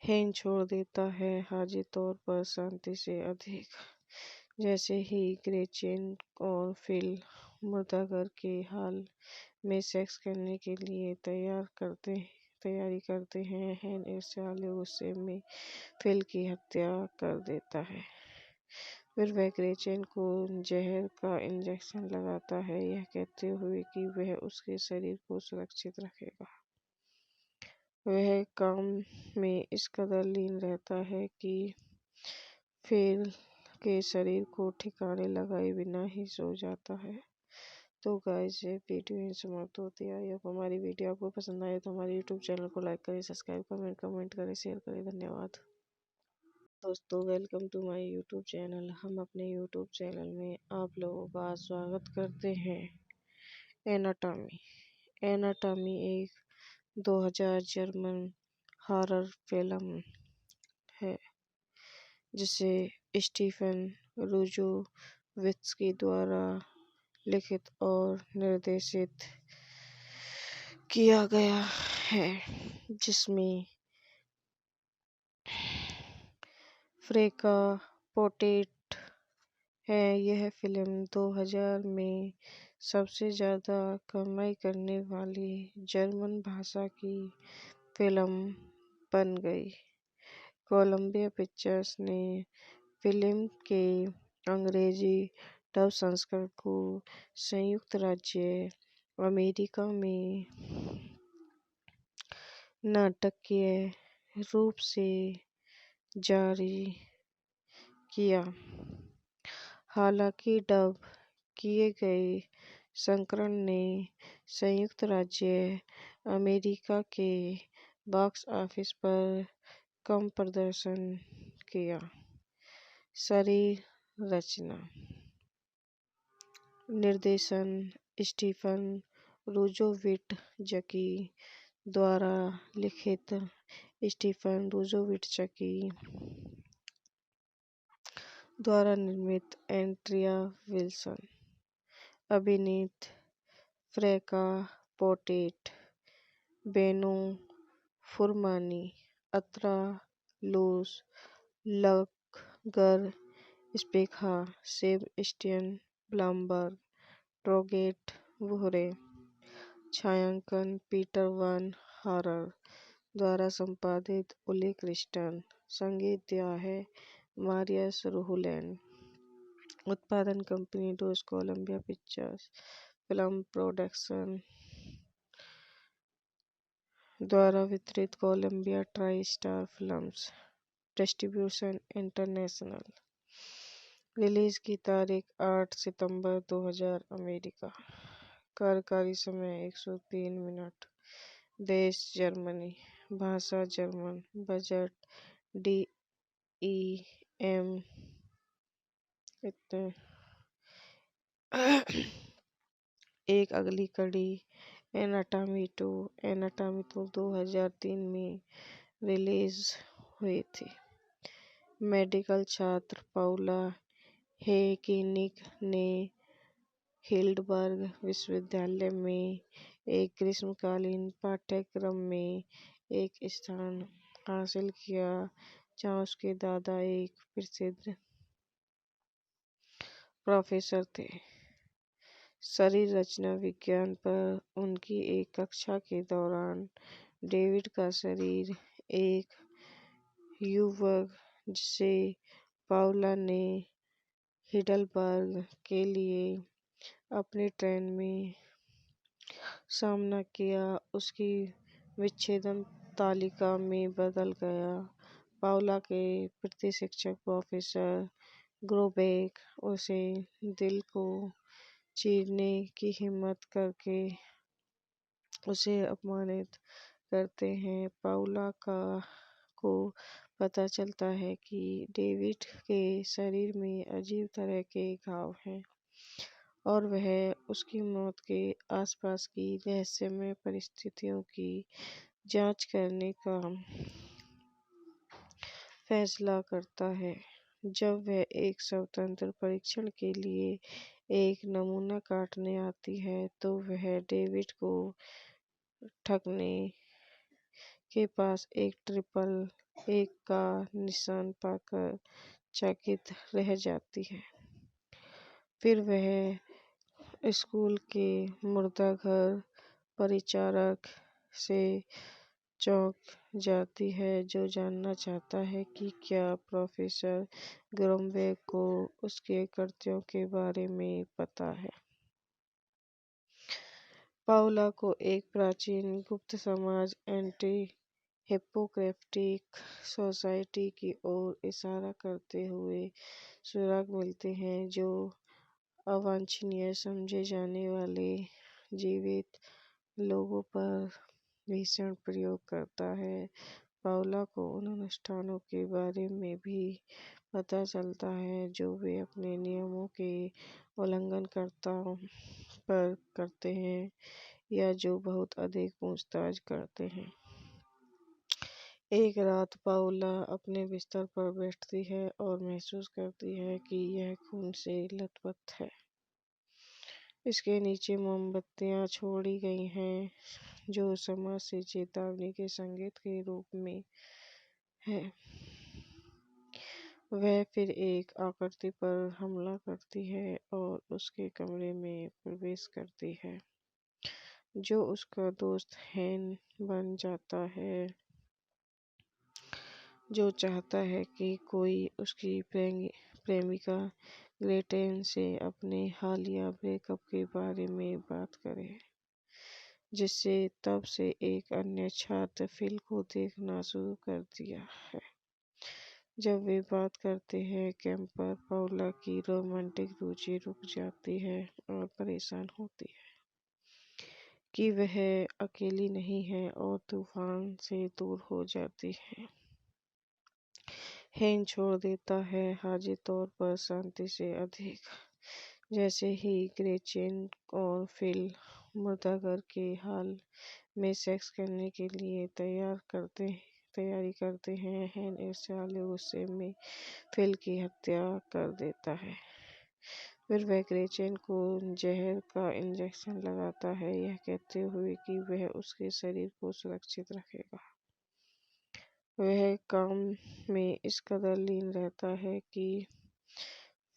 हैन छोड़ देता है हाजिर तौर पर शांति से अधिक। जैसे ही ग्रेचेन और फिल मुर्दाघर के हाल में सेक्स करने के लिए तैयारी करते हैं हैन ईर्ष्यालु गुस्से में फिल की हत्या कर देता है। फिर वह ग्रेचेन को जहर का इंजेक्शन लगाता है, यह कहते हुए कि वह उसके शरीर को सुरक्षित रखेगा। वह काम में इस कदर लीन रहता है कि फेल के शरीर को ठिकाने लगाए बिना ही सो जाता है। तो गाइस, ये वीडियो यहीं समाप्त होती है। आई होप हमारी वीडियो आपको पसंद आए तो हमारे यूट्यूब चैनल को लाइक करें, सब्सक्राइब कमेंट करें, शेयर करें। धन्यवाद दोस्तों, welcome to my YouTube channel. हम अपने यूट्यूब चैनल में आप लोगों का स्वागत करते हैं। एनाटॉमी एनाटॉमी एक 2000 जर्मन हॉरर फिल्म है जिसे स्टीफन रूजोवित्स्की द्वारा लिखित और निर्देशित किया गया है, जिसमें फ्रेका पोटेट है। यह फिल्म 2000 में सबसे ज़्यादा कमाई करने वाली जर्मन भाषा की फिल्म बन गई। कोलंबिया पिक्चर्स ने फिल्म के अंग्रेजी डब संस्करण को संयुक्त राज्य अमेरिका में नाटकीय रूप से जारी किया। हालांकि डब किए गए संस्करण ने संयुक्त राज्य अमेरिका के बॉक्स ऑफिस पर कम प्रदर्शन किया। शरीर रचना, निर्देशन स्टीफन रूजोविट्ज़की द्वारा लिखित, स्टीफन रूजोविट्ज़की द्वारा निर्मित, एंड्रिया विल्सन अभिनीत, फ्रेका पोटेट, बेनो फुरमानी, अत्रा लूस लगगर स्पेखा, सेबस्टियन ब्लामबर्ग, ट्रोगेट वुहरे। छायांकन पीटर वान हारर द्वारा संपादित, उले क्रिस्टन। संगीत दिया है मारियस रूहुलेन। उत्पादन कंपनी डोस कोलंबिया पिक्चर्स फिल्म प्रोडक्शन द्वारा वितरित, Columbia TriStar films distribution international. Release की तारीख 8 सितंबर 2000 अमेरिका। कार्यकारी समय 103 मिनट। देश जर्मनी, भाषा जर्मन। बजट DEM इतने। एक अगली कड़ी एनाटॉमी 2 2003 में रिलीज हुई थी। मेडिकल छात्र पाउला हेकिनिक ने हिल्डबर्ग विश्वविद्यालय में एक ग्रीष्मकालीन पाठ्यक्रम में एक स्थान हासिल किया, जहाँ उसके दादा एक प्रसिद्ध प्रोफेसर थे। शरीर रचना विज्ञान पर उनकी एक कक्षा के दौरान डेविड का शरीर एक युवक, जिसे पाउला ने हिडलबर्ग के लिए अपनी ट्रेन में सामना किया, उसकी विच्छेदन तालिका में बदल गया। पाउला के प्रतिशिक्षक प्रोफेसर ग्रोबेक उसे दिल को चीरने की हिम्मत करके उसे अपमानित करते हैं। पाउला को पता चलता है कि डेविड के शरीर में अजीब तरह के घाव हैं और वह उसकी मौत के आसपास की रहस्यमय परिस्थितियों की जांच करने का फैसला करता है। जब वह एक स्वतंत्र परीक्षण के लिए एक नमूना काटने आती है, तो वह डेविड को ठगने के पास एक ट्रिपल एक का निशान पाकर चकित रह जाती है। फिर वह स्कूल के मुर्दाघर परिचारक से चौंक जाती है, जो जानना चाहता है कि क्या प्रोफेसर ग्रोमवेग को उसके कृत्यों के बारे में पता है। पाउला को एक प्राचीन गुप्त समाज एंटी हिप्पोक्रेटिक सोसाइटी की ओर इशारा करते हुए सुराग मिलते हैं, जो अवांछनीय समझे जाने वाले जीवित लोगों पर भीषण प्रयोग करता है। पाउला को उन अनुष्ठानों के बारे में भी पता चलता है जो वे अपने नियमों के उल्लंघनकर्ताओं पर करते हैं या जो बहुत अधिक पूछताछ करते हैं। एक रात पाउला अपने बिस्तर पर बैठती है और महसूस करती है कि यह खून से लथपथ है। इसके नीचे मोमबत्तियां छोड़ी गई हैं, जो समाज से चेतावनी के संकेत के रूप में है। वह फिर एक आकृति पर हमला करती है और उसके कमरे में प्रवेश करती है, जो उसका दोस्त हैन बन जाता है, जो चाहता है कि कोई उसकी प्रेमिका ग्रेटेन से अपने हालिया ब्रेकअप के बारे में बात करे, जिससे तब से एक अन्य छात्र फिल को देखना शुरू कर दिया है। जब वे बात करते हैं, कैंपर पाउला की रोमांटिक रुचि रुक जाती है और परेशान होती है कि वह अकेली नहीं है और तूफान से दूर हो जाती है। हैन छोड़ देता है, हाजिर तौर पर शांति से अधिक। जैसे ही ग्रेचेन और फिल मुर्दाघर के हाल में सेक्स करने के लिए तैयारी करते हैं, हैन ईर्ष्यालु गुस्से में फिल की हत्या कर देता है। फिर वह ग्रेचेन को जहर का इंजेक्शन लगाता है, यह कहते हुए कि वह उसके शरीर को सुरक्षित रखेगा। वह काम में इस कदर लीन रहता है कि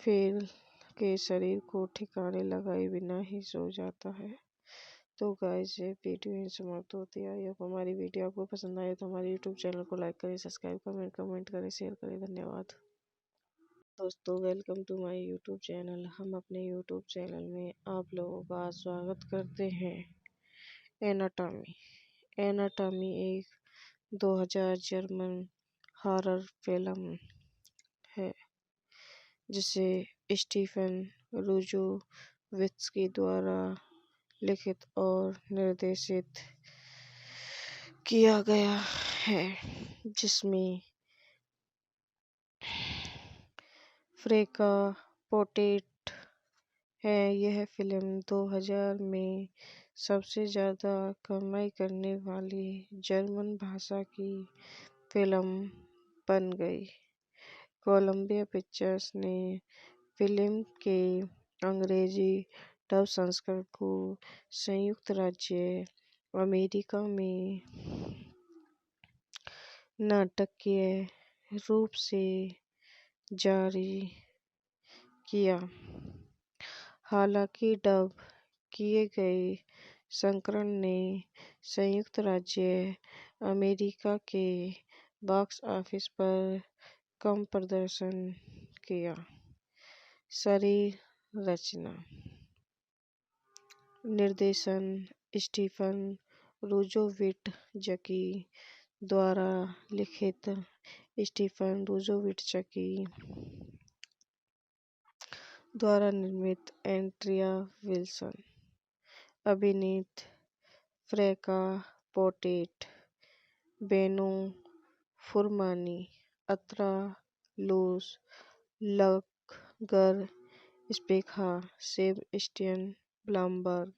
फिल के शरीर को ठिकाने लगाए बिना ही सो जाता है। तो गाइस, ये वीडियो यहीं समाप्त होती है। आई होप हमारी वीडियो आपको पसंद आए तो हमारे यूट्यूब चैनल को लाइक करें, सब्सक्राइब करें, कमेंट करें, शेयर करें। धन्यवाद दोस्तों, welcome to my YouTube channel. हम अपने यूट्यूब चैनल में आप लोगों का स्वागत करते हैं। एनाटॉमी एनाटॉमी एक 2000 जर्मन हॉरर फिल्म है, जिसे स्टीफन रूजोवित्स्की द्वारा लिखित और निर्देशित किया गया है, जिसमें फ्रेका पोटेट है। यह फिल्म 2000 में सबसे ज़्यादा कमाई करने वाली जर्मन भाषा की फिल्म बन गई। कोलंबिया पिक्चर्स ने फिल्म के अंग्रेजी डब संस्करण को संयुक्त राज्य अमेरिका में नाटकीय रूप से जारी किया। हालांकि डब किए गए संस्करण ने संयुक्त राज्य अमेरिका के बॉक्स ऑफिस पर कम प्रदर्शन किया। शरीर रचना, निर्देशन स्टीफन रूजोविट्ज़की द्वारा लिखित स्टीफन रूजोविट्ज़की द्वारा निर्मित एंड्रिया विल्सन, अभिनीत फ्रेका पोटेट, बेनो फुरमानी, अत्रा लूस, लगगर स्पेखा, सेबस्टियन ब्लामबर्ग,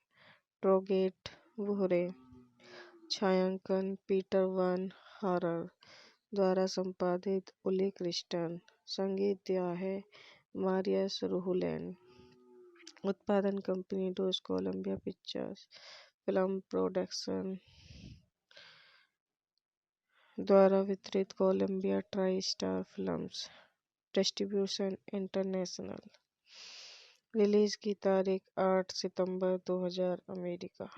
ट्रोगेट वुहरे। छायांकन पीटर वान हॉरर द्वारा संपादित उले क्रिस्टन। संगीत दिया है मारियस रुहुलेन। उत्पादन कंपनी डोस कोलंबिया पिक्चर्स। फिल्म प्रोडक्शन द्वारा वितरित Columbia TriStar films. Distribution international. Release की तारीख 8 सितंबर 2000 अमेरिका।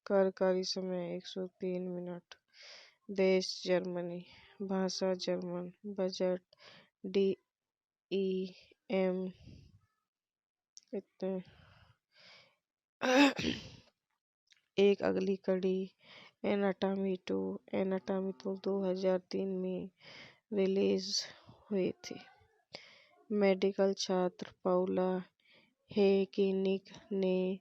कार्यकारी समय 103 मिनट। देश जर्मनी, भाषा जर्मन, बजट DEM इतने। एक अगली कड़ी एनाटॉमी 2। एनाटॉमी 2 2003 में रिलीज हुई थी। मेडिकल छात्र पाउला हेकिनिक ने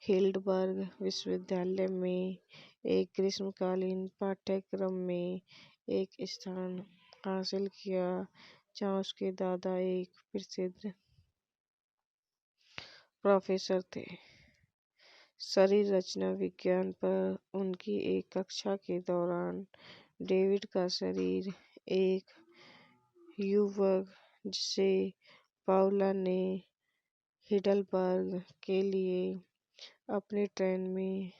हिल्डबर्ग विश्वविद्यालय में एक ग्रीष्मकालीन पाठ्यक्रम में एक स्थान हासिल किया जहाँ उसके दादा एक प्रसिद्ध प्रोफेसर थे। शरीर रचना विज्ञान पर उनकी एक कक्षा के दौरान डेविड का शरीर एक युवक जिसे पाउला ने हिडलबर्ग के लिए अपनी ट्रेन में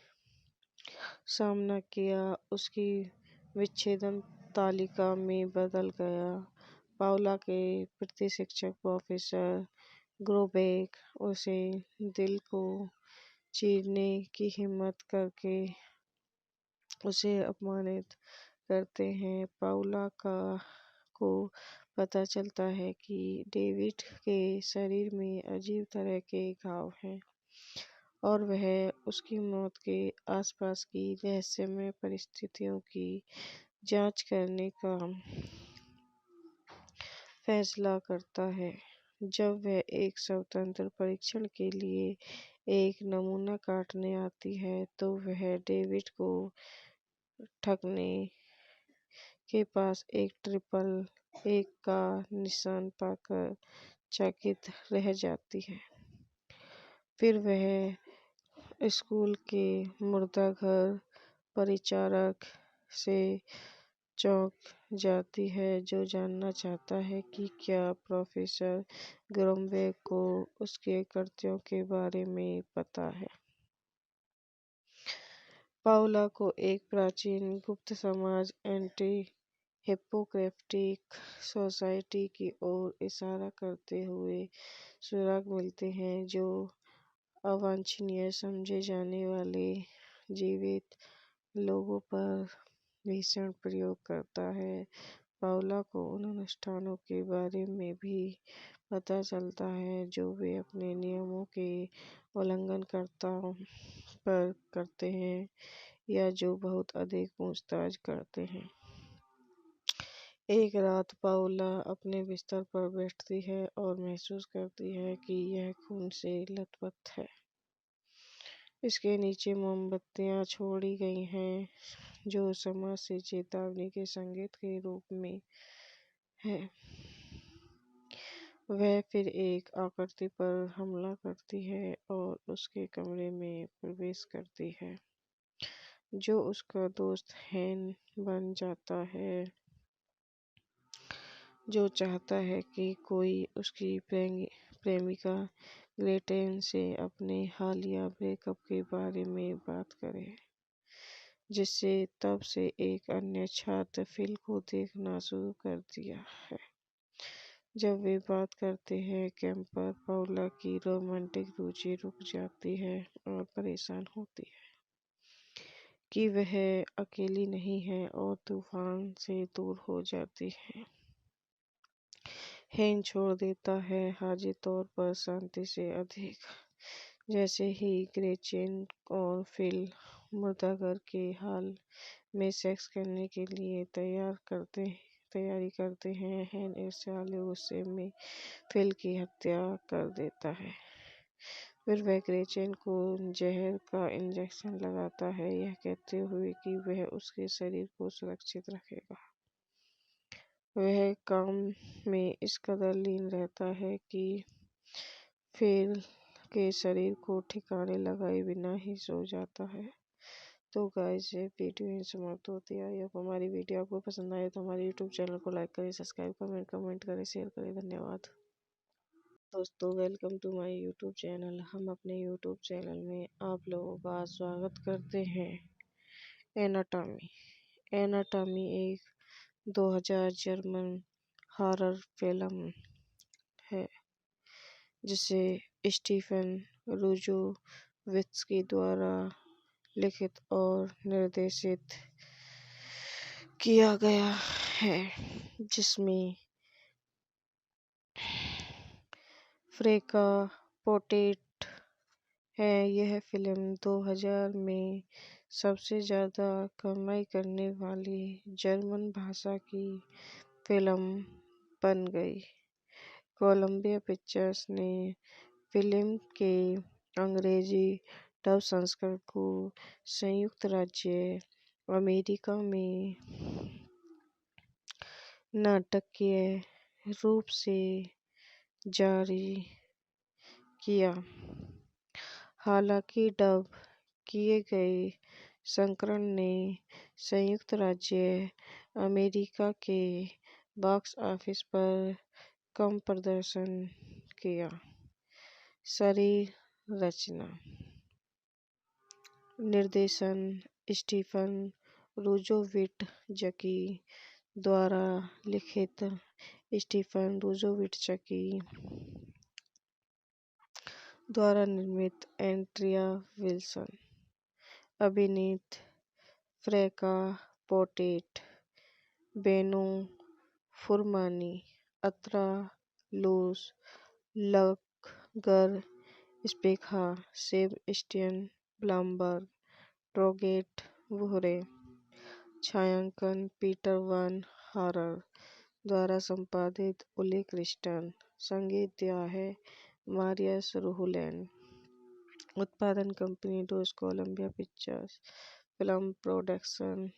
सामना किया उसकी विच्छेदन तालिका में बदल गया। पाउला के प्रतिशिक्षक प्रोफेसर ग्रोबेक उसे दिल को चीरने की हिम्मत करके उसे अपमानित करते हैं। पाउला को पता चलता है कि डेविड के शरीर में अजीब तरह के घाव हैं और वह उसकी मौत के आसपास की रहस्यमय परिस्थितियों की जांच करने का फैसला करता है। जब वह एक स्वतंत्र परीक्षण के लिए एक नमूना काटने आती है तो वह डेविड को ठगने के पास एक ट्रिपल 1 का निशान पाकर चकित रह जाती है। फिर वह स्कूल के मुर्दाघर परिचारक से चौंक जाती है जो जानना चाहता है कि क्या प्रोफेसर ग्रोमवेग को उसके कृत्यों के बारे में पता है। पाउला को एक प्राचीन गुप्त समाज एंटी हिप्पोक्रेटिक सोसाइटी की ओर इशारा करते हुए सुराग मिलते हैं जो अवांछनीय समझे जाने वाले जीवित लोगों पर भीषण प्रयोग करता है। पाउला को उन अनुष्ठानों के बारे में भी पता चलता है जो वे अपने नियमों के उल्लंघनकर्ताओं पर करते हैं या जो बहुत अधिक पूछताछ करते हैं। एक रात पाउला अपने बिस्तर पर बैठती है और महसूस करती है कि यह खून से लथपथ है। इसके नीचे मोमबत्तियां छोड़ी गई हैं जो समाज से चेतावनी के संकेत के रूप में है। वह फिर एक आकृति पर हमला करती है और उसके कमरे में प्रवेश करती है जो उसका दोस्त हेन बन जाता है जो चाहता है कि कोई उसकी प्रेमिका ग्रेटेन से अपने हालिया ब्रेकअप के बारे में बात करे, जिससे तब से एक अन्य छात्र फिल को देखना शुरू कर दिया है। जब वे बात करते हैं कैंपर पाउला की रोमांटिक रुचि रुक जाती है और परेशान होती है कि वह अकेली नहीं है और तूफान से दूर हो जाती है। हेन छोड़ देता है हाजिर तौर पर शांति से अधिक। जैसे ही ग्रेचेन और फिल मुर्दाघर के हाल में सेक्स करने के लिए तैयारी करते हैं हेन ईर्ष्यालु गुस्से में फिल की हत्या कर देता है। फिर वह ग्रेचेन को जहर का इंजेक्शन लगाता है यह कहते हुए कि वह उसके शरीर को सुरक्षित रखेगा। वह काम में इस कदर लीन रहता है कि फिल के शरीर को ठिकाने लगाए बिना ही सो जाता है। तो गाइस ये वीडियो यहीं समाप्त होती है। अब हमारी वीडियो आपको पसंद आए तो हमारे यूट्यूब चैनल को लाइक करें, सब्सक्राइब करें, कमेंट करें, शेयर करें। धन्यवाद दोस्तों, welcome to my YouTube channel. हम अपने यूट्यूब चैनल में आप लोगों का स्वागत करते हैं। एनाटॉमी एनाटॉमी एक 2000 जर्मन हॉरर फिल्म है जिसे स्टीफन रुजोवित्स्की द्वारा लिखित और निर्देशित किया गया है, जिसमें फ्रेका पोर्ट्रेट है। यह फिल्म 2000 में सबसे ज़्यादा कमाई करने वाली जर्मन भाषा की फिल्म बन गई। कोलंबिया पिक्चर्स ने फिल्म के अंग्रेजी डब संस्करण को संयुक्त राज्य अमेरिका में नाटकीय रूप से जारी किया। हालांकि डब किए गए संस्करण ने संयुक्त राज्य अमेरिका के बॉक्स ऑफिस पर कम प्रदर्शन किया। शरीर रचना, निर्देशन स्टीफन रुजोविट्ज़की द्वारा लिखित स्टीफन रुजोविट्ज़की द्वारा निर्मित एंड्रिया विल्सन अभिनीत फ्रेका पोर्ट्रेट, बेनो फुरमानी, अत्रा लूस, लगगर स्पेखा, सेबस्टियन ब्लामबर्ग, ट्रोगेट वुहरे। छायांकन पीटर वान हारर द्वारा संपादित उले क्रिस्टन। संगीत दिया है मारियस रुहुलेन। उत्पादन कंपनी डोस कोलंबिया पिक्चर्स फिल्म प्रोडक्शन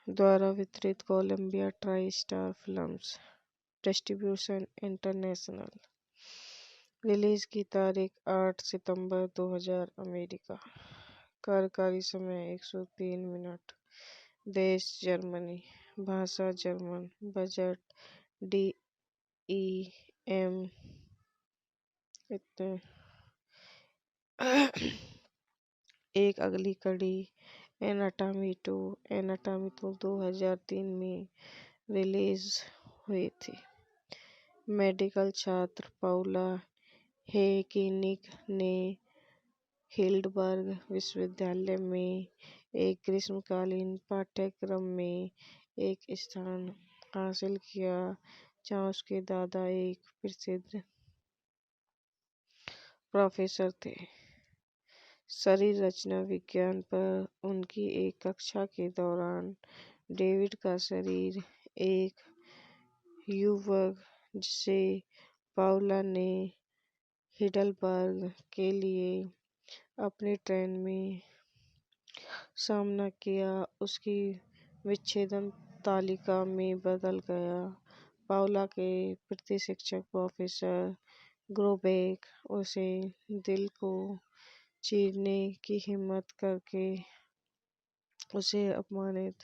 द्वारा वितरित Columbia TriStar films distribution international. Release की तारीख 8 सितंबर 2000 अमेरिका। कार्यकारी समय 103 मिनट। देश जर्मनी। भाषा जर्मन। बजट DEM इतने। एक अगली कड़ी एनाटॉमी 2 2003 में रिलीज हुई थी। मेडिकल छात्र पाउला हेकिनिक ने हिल्डबर्ग विश्वविद्यालय में एक ग्रीष्मकालीन पाठ्यक्रम में एक स्थान हासिल किया, जहाँ उसके दादा एक प्रसिद्ध प्रोफेसर थे। शरीर रचना विज्ञान पर उनकी एक कक्षा के दौरान डेविड का शरीर एक युवक, जिसे पाउला ने हिडलबर्ग के लिए अपनी ट्रेन में सामना किया, उसकी विच्छेदन तालिका में बदल गया। पाउला के प्रतिशिक्षक प्रोफेसर ग्रोबेक उसे दिल को चीरने की हिम्मत करके उसे अपमानित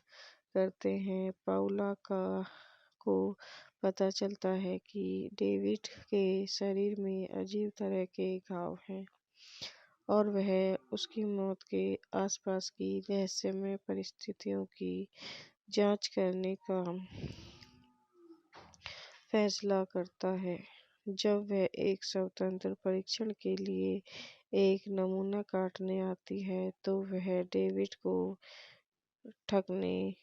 करते हैं। पाउला को पता चलता है कि डेविड के शरीर में अजीब तरह के घाव हैं और वह उसकी मौत के आसपास की रहस्यमय परिस्थितियों की जांच करने का फैसला करता है। जब वह एक स्वतंत्र परीक्षण के लिए एक नमूना काटने आती है, तो वह डेविड को ठगने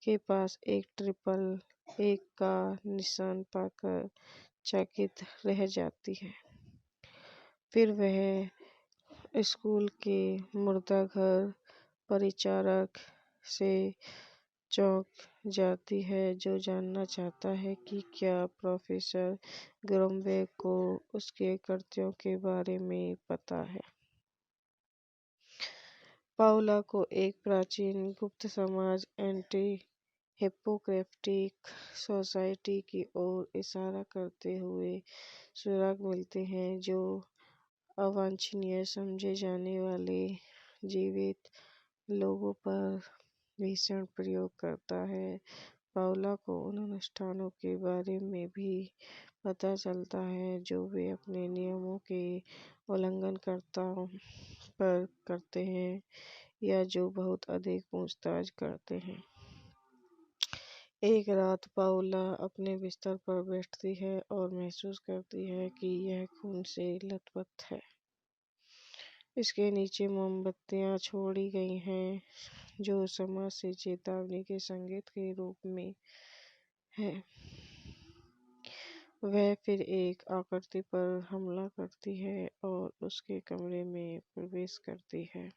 के पास एक ट्रिपल एक का निशान पाकर चकित रह जाती है। फिर वह स्कूल के मुर्दाघर परिचारक से चौंक जाती है, जो जानना चाहता है कि क्या प्रोफेसर ग्रोमवेग को उसके कृत्यों के बारे में पता है। पाउला को एक प्राचीन गुप्त समाज एंटी हिप्पोक्रेटिक सोसाइटी की ओर इशारा करते हुए सुराग मिलते हैं, जो अवांछनीय समझे जाने वाले जीवित लोगों पर भीषण प्रयोग करता है। पाउला को उन अनुष्ठानों के बारे में भी पता चलता है जो वे अपने नियमों के उल्लंघनकर्ताओं पर करते हैं या जो बहुत अधिक पूछताछ करते हैं। एक रात पाउला अपने बिस्तर पर बैठती है और महसूस करती है कि यह खून से लथपथ है। इसके नीचे मोमबत्तियां छोड़ी गई हैं जो समाज से चेतावनी के संकेत के रूप में है। वह फिर एक आकृति पर हमला करती है और उसके कमरे में प्रवेश करती है,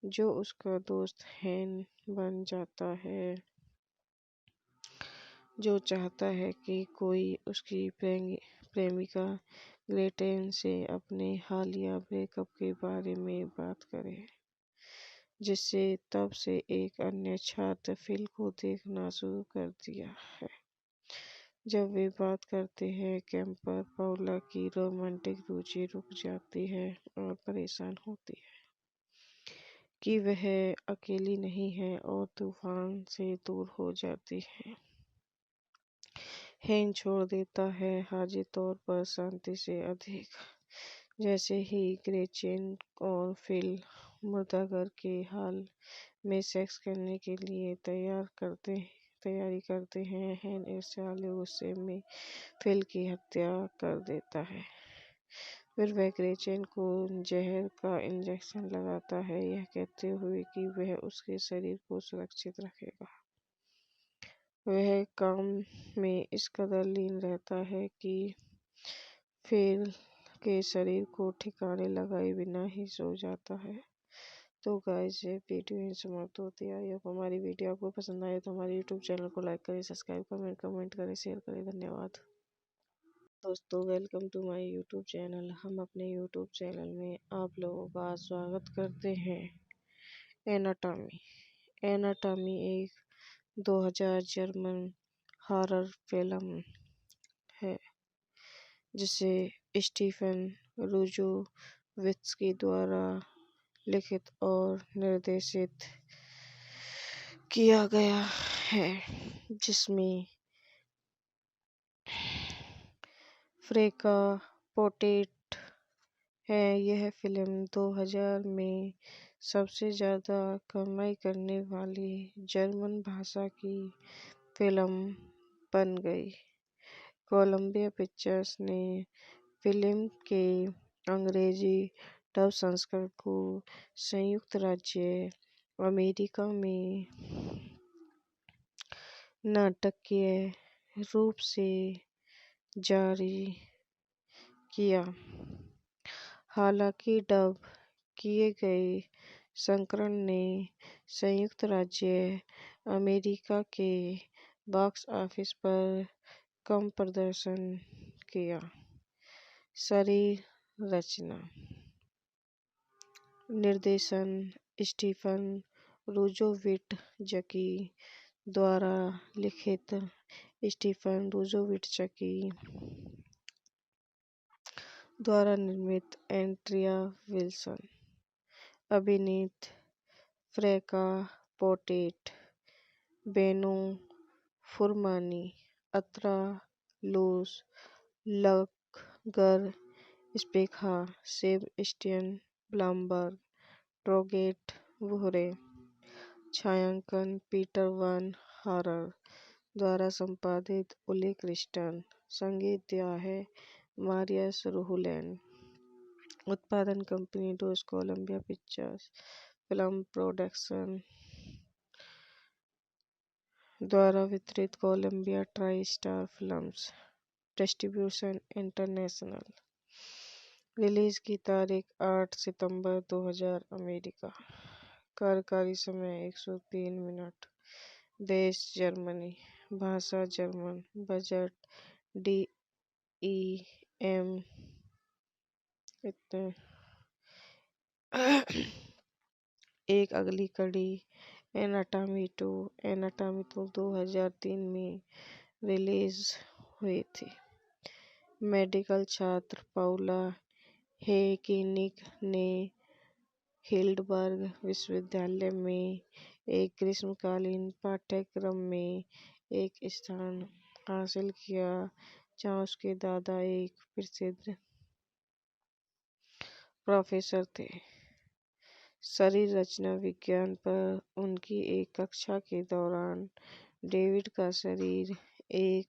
जो उसका दोस्त हैन बन जाता है, जो चाहता है कि कोई उसकी प्रेमिका ग्रेटेन से अपने हालिया ब्रेकअप के बारे में बात करे, जिससे तब से एक अन्य छात्र फिल को देखना शुरू कर दिया है। जब वे बात करते हैं, कैंपर पाउला की रोमांटिक रुचि रुक जाती है और परेशान होती है कि वह अकेली नहीं है और तूफान से दूर हो जाती है। हैन छोड़ देता है, हाजिर तौर पर शांति से अधिक। जैसे ही ग्रेचेन और फिल मुर्दाघर के हाल में सेक्स करने के लिए तैयारी करते हैं, हैन ईर्ष्यालु गुस्से में फिल की हत्या कर देता है। फिर वह ग्रेचेन को जहर का इंजेक्शन लगाता है, यह कहते हुए कि वह उसके शरीर को सुरक्षित रखेगा। वह काम में इस कदर लीन रहता है कि फिल के शरीर को ठिकाने लगाए बिना ही सो जाता है। तो गाइस, ये वीडियो यहीं समाप्त होती है। आई होप हमारी वीडियो आपको पसंद आए तो हमारे यूट्यूब चैनल को लाइक करें, सब्सक्राइब करें, कमेंट करें, शेयर करें। धन्यवाद दोस्तों, welcome to my YouTube channel. हम अपने यूट्यूब चैनल में आप लोगों का स्वागत करते हैं। एनाटॉमी एनाटॉमी एक 2000 जर्मन हॉरर फिल्म है जिसे स्टीफन रुजोवित्स्की द्वारा लिखित और निर्देशित किया गया है, जिसमें फ्रेका पोटेट है। यह फिल्म 2000 में सबसे ज़्यादा कमाई करने वाली जर्मन भाषा की फिल्म बन गई। कोलंबिया पिक्चर्स ने फिल्म के अंग्रेजी डब संस्करण को संयुक्त राज्य अमेरिका में नाटकीय रूप से जारी किया। हालांकि डब किए गए संस्करण ने संयुक्त राज्य अमेरिका के बॉक्स ऑफिस पर कम प्रदर्शन किया। शरीर रचना, निर्देशन स्टीफन रुजोविट्ज़की द्वारा लिखित स्टीफन रुजोविट्ज़की द्वारा निर्मित एंड्रिया विल्सन, अभिनीत फ्रेका पोटेट, बेनो फुरमानी, अत्रा लूस, लगर स्पेखा, सेबस्टियन ब्लामबर्ग, ट्रोगेट वुहरे। छायांकन पीटर वान हारर द्वारा संपादित उले क्रिस्टन। संगीत दिया है मारियस रुहुलेन। उत्पादन कंपनी डोस कोलंबिया पिक्चर्स फिल्म प्रोडक्शन द्वारा वितरित Columbia TriStar films. Distribution international. Release की तारीख 8 सितंबर 2000 अमेरिका। कार्यकारी समय 103 मिनट। देश जर्मनी। भाषा जर्मन। बजट DEM इतने। एक अगली कड़ी एनाटॉमी 2 2003 में रिलीज हुई थी। मेडिकल छात्र पाउला हेकिनिक ने हिल्डबर्ग विश्वविद्यालय में एक ग्रीष्मकालीन पाठ्यक्रम में एक स्थान हासिल किया, जहां उसके दादा एक प्रसिद्ध प्रोफेसर थे। शरीर रचना विज्ञान पर उनकी एक कक्षा के दौरान डेविड का शरीर एक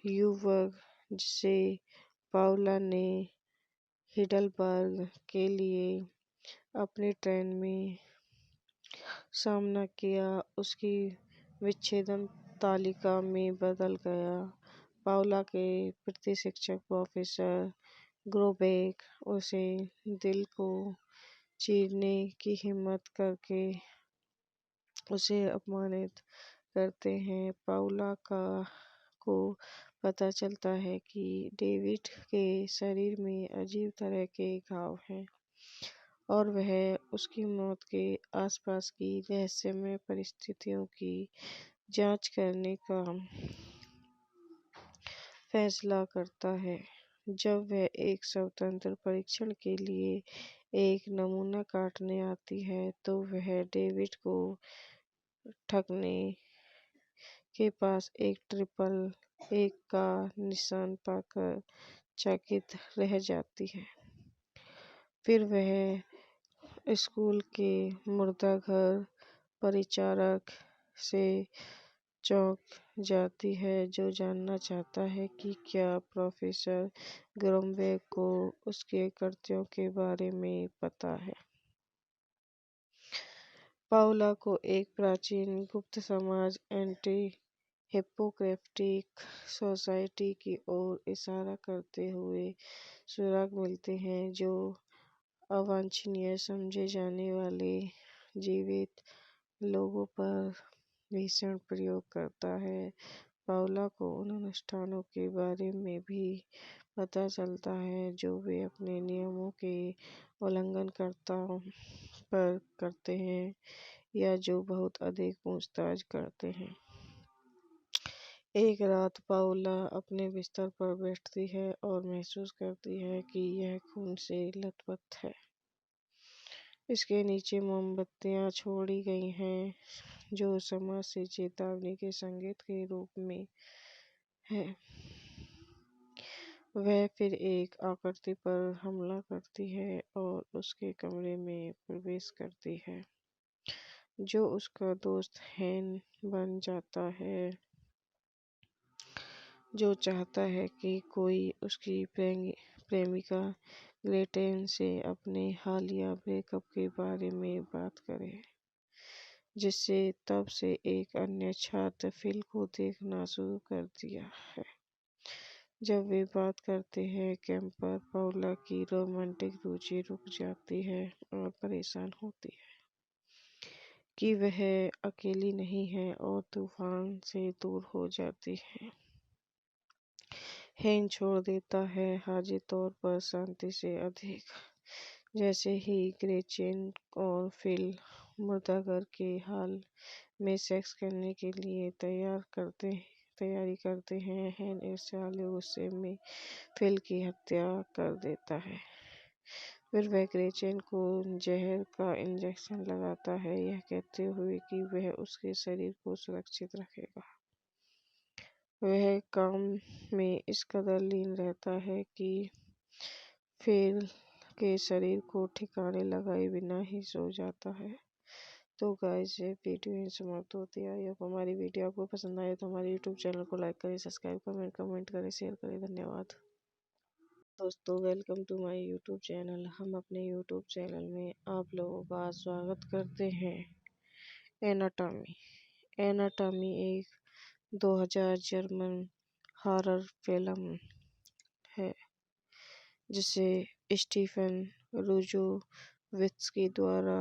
युवक जिसे पाउला ने हिडलबर्ग के लिए अपनी ट्रेन में सामना किया, उसकी विच्छेदन तालिका में बदल गया। पाउला के प्रति शिक्षक प्रोफेसर ग्रोबेक उसे दिल को चीरने की हिम्मत करके उसे अपमानित करते हैं। पाउला को पता चलता है कि डेविड के शरीर में अजीब तरह के घाव हैं और वह उसकी मौत के आसपास की रहस्यमय परिस्थितियों की जांच करने का फैसला करता है। जब वह एक स्वतंत्र परीक्षण के लिए एक नमूना काटने आती है तो वह डेविड को ठगने के पास एक ट्रिपल एक का निशान पाकर चकित रह जाती है। फिर वह स्कूल के मुर्दाघर परिचारक से चौंक जाती है, जो जानना चाहता है कि क्या प्रोफेसर ग्रोमवेग को उसके कृत्यों के बारे में पता है। पाउला को एक प्राचीन गुप्त समाज एंटी हिप्पोक्रेटिक सोसाइटी की ओर इशारा करते हुए सुराग मिलते हैं, जो अवांछनीय समझे जाने वाले जीवित लोगों पर भीषण प्रयोग करता है। पाउला को उन अनुष्ठानों के बारे में भी पता चलता है जो वे अपने नियमों के उल्लंघनकर्ताओं पर करते हैं या जो बहुत अधिक पूछताछ करते हैं। एक रात पाउला अपने बिस्तर पर बैठती है और महसूस करती है कि यह खून से लथपथ है। इसके नीचे मोमबत्तियां छोड़ी गई हैं, जो समाज से चेतावनी के संकेत के रूप में है। वह फिर एक आकृति पर हमला करती है और उसके कमरे में प्रवेश करती है, जो उसका दोस्त हैन बन जाता है, जो चाहता है कि कोई उसकी प्रेमिका ग्रेटेन से अपने हालिया ब्रेकअप के बारे में बात करे, जिससे तब से एक अन्य छात्र फिल को देखना शुरू कर दिया है। जब वे बात करते हैं, कैंपर पाउला की रोमांटिक रुचि रुक जाती है और परेशान होती है कि वह अकेली नहीं है और तूफान से दूर हो जाती है। हैन छोड़ देता है, हाजिर तौर पर शांति से अधिक। जैसे ही ग्रेचेन और फिल मुर्दाघर के हाल में सेक्स करने के लिए तैयारी करते हैं, हैन ईर्ष्यालु गुस्से में फिल की हत्या कर देता है। फिर वह ग्रेचेन को जहर का इंजेक्शन लगाता है, यह कहते हुए कि वह उसके शरीर को सुरक्षित रखेगा। वह काम में इस कदर लीन रहता है कि फिल के शरीर को ठिकाने लगाए बिना ही सो जाता है। तो गाइस, ये वीडियो यहीं समाप्त होती है। आई होप हमारी वीडियो आपको पसंद आए तो हमारे यूट्यूब चैनल को लाइक करें, सब्सक्राइब करें, कमेंट करें, शेयर करें। धन्यवाद दोस्तों, welcome to my YouTube channel. हम अपने यूट्यूब चैनल में आप लोगों का स्वागत करते हैं। एनाटॉमी एक 2000 जर्मन हॉरर फिल्म है, जिसे स्टीफन रुजोवित्स्की द्वारा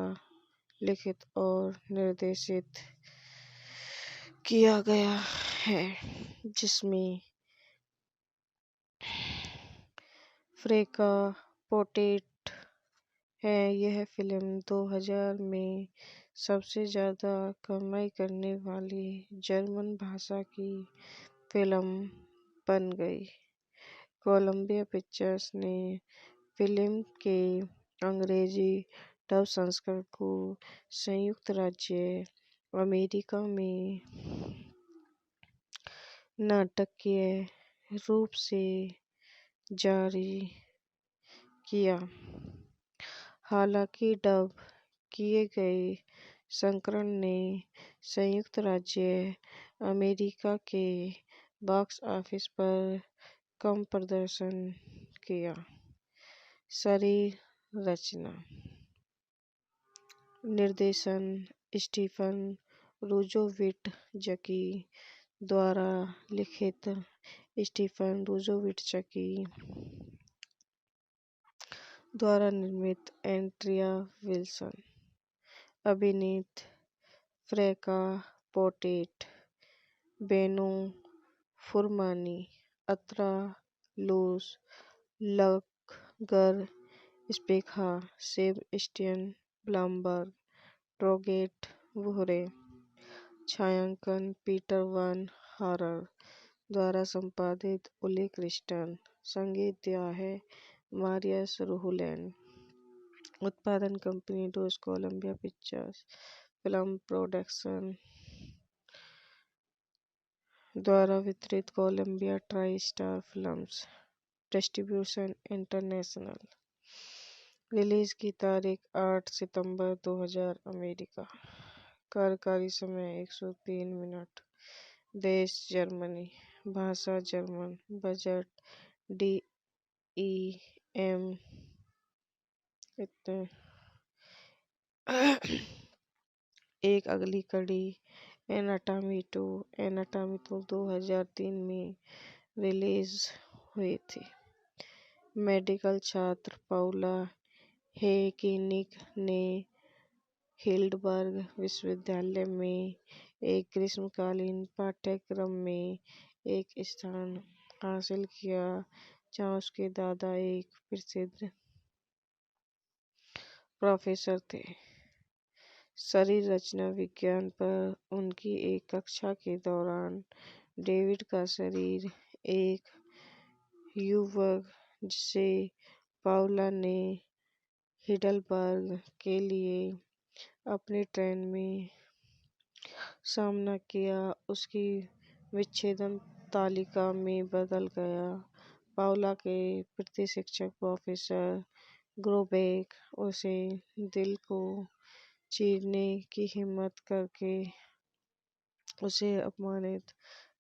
लिखित और निर्देशित किया गया है, जिसमें फ्रेका पोटेट है। यह फिल्म 2000 में सबसे ज़्यादा कमाई करने वाली जर्मन भाषा की फिल्म बन गई। कोलंबिया पिक्चर्स ने फिल्म के अंग्रेजी डब संस्करण को संयुक्त राज्य अमेरिका में नाटकीय रूप से जारी किया। हालांकि डब किए गए संस्करण ने संयुक्त राज्य अमेरिका के बॉक्स ऑफिस पर कम प्रदर्शन किया। शरीर रचना, निर्देशन स्टीफन रुजोविट्ज़की द्वारा लिखित, स्टीफन रुजोविट्ज़की द्वारा निर्मित, एंड्रिया विल्सन अभिनीत, फ्रैंका पोर्टेट, बेनो फुरमानी, अत्रा लूस, लगगर स्पेखा, सेबस्टियन ब्लामबर्ग, ट्रोगेट वुहरे, छायांकन पीटर वान हारर द्वारा संपादित, उले क्रिस्टन, संगीत दिया है मारियस रूहुलेन, उत्पादन कंपनी डोस कोलंबिया पिक्चर्स फिल्म प्रोडक्शन द्वारा वितरित, Columbia TriStar films, distribution international, release की तारीख 8 सितंबर 2000, अमेरिका, कार्यकारी समय 103 मिनट, देश जर्मनी, भाषा जर्मन, बजट DEM इतने एक अगली कड़ी, एनाटॉमी 2 2003 में रिलीज हुई थी। मेडिकल छात्र पाउला हेकिनिक ने हिल्डबर्ग विश्वविद्यालय में एक ग्रीष्मकालीन पाठ्यक्रम में एक स्थान हासिल किया, जहाँ उसके दादा एक प्रसिद्ध प्रोफेसर थे। शरीर रचना विज्ञान पर उनकी एक कक्षा के दौरान डेविड का शरीर एक युवक, जिसे पाउला ने हिडलबर्ग के लिए अपनी ट्रेन में सामना किया, उसकी विच्छेदन तालिका में बदल गया। पाउला के प्रतिशिक्षक प्रोफेसर ग्रोबेक उसे दिल को चीरने की हिम्मत करके उसे अपमानित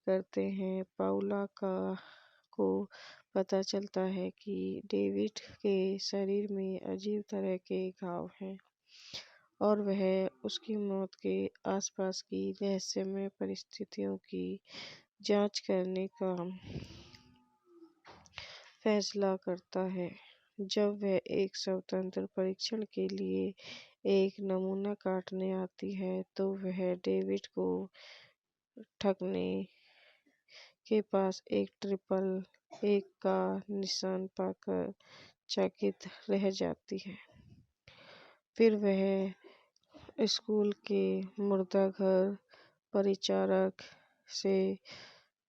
करते हैं। पाउला को पता चलता है कि डेविड के शरीर में अजीब तरह के घाव हैं और वह उसकी मौत के आसपास की रहस्यमय परिस्थितियों की जांच करने का फैसला करता है। जब वह एक स्वतंत्र परीक्षण के लिए एक नमूना काटने आती है, तो वह डेविड को ठगने के पास एक ट्रिपल 1 का निशान पाकर चकित रह जाती है। फिर वह स्कूल के मुर्दाघर परिचारक से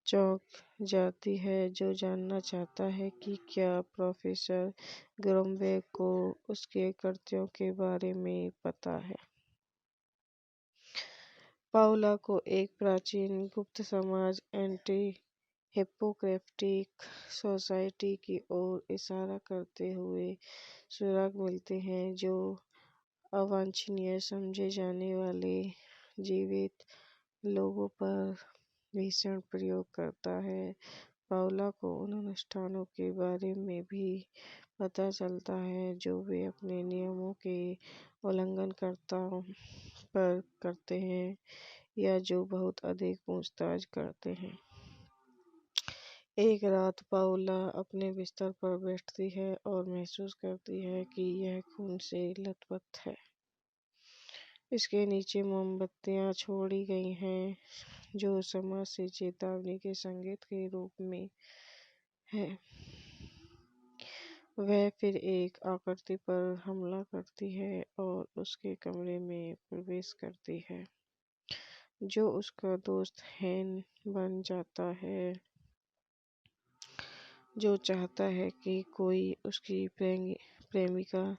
चौंक जाती है, जो जानना चाहता है कि क्या प्रोफेसर ग्रोबेक को उसके कृत्यों के बारे में पता है। पाउला को एक प्राचीन गुप्त समाज एंटी हिप्पोक्रेटिक सोसाइटी की ओर इशारा करते हुए सुराग मिलते हैं, जो अवांछनीय समझे जाने वाले जीवित लोगों पर भीषण प्रयोग करता है। पाउला को उन अनुष्ठानों के बारे में भी पता चलता है जो वे अपने नियमों के उल्लंघनकर्ताओं पर करते हैं या जो बहुत अधिक पूछताछ करते हैं। एक रात पाउला अपने बिस्तर पर बैठती है और महसूस करती है कि यह खून से लथपथ है। इसके नीचे मोमबत्तियां छोड़ी गई हैं, जो समाज से चेतावनी के संकेत के रूप में है। वह फिर एक आकृति पर हमला करती है और उसके कमरे में प्रवेश करती है, जो उसका दोस्त हैन बन जाता है, जो चाहता है कि कोई उसकी प्रेमिका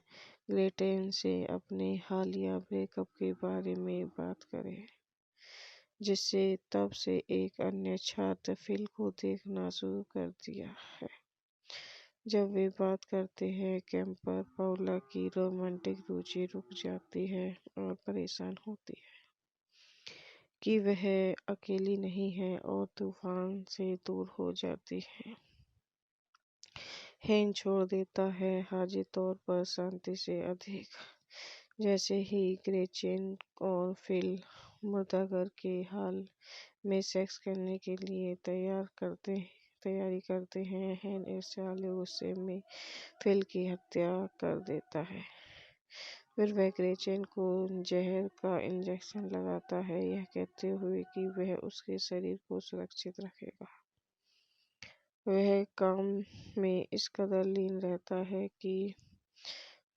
ग्रेटेन से अपने हालिया ब्रेकअप के बारे में बात करे, जिससे तब से एक अन्य छात्र फिल को देखना शुरू कर दिया है। जब वे बात करते हैं, कैंपर पाउला की रोमांटिक रुचि रुक जाती है और परेशान होती है कि वह अकेली नहीं है और तूफान से दूर हो जाती है। हैंग छोड़ देता है, हाजिर तौर पर शांति से अधिक। जैसे ही ग्रेचेन और फिल मुर्दाघर के हाल में सेक्स करने के लिए तैयारी करते हैं, हैन ईर्ष्यालु गुस्से में फिल की हत्या कर देता है। फिर वह ग्रेचेन को जहर का इंजेक्शन लगाता है, यह कहते हुए कि वह उसके शरीर को सुरक्षित रखेगा। वह काम में इस कदर लीन रहता है कि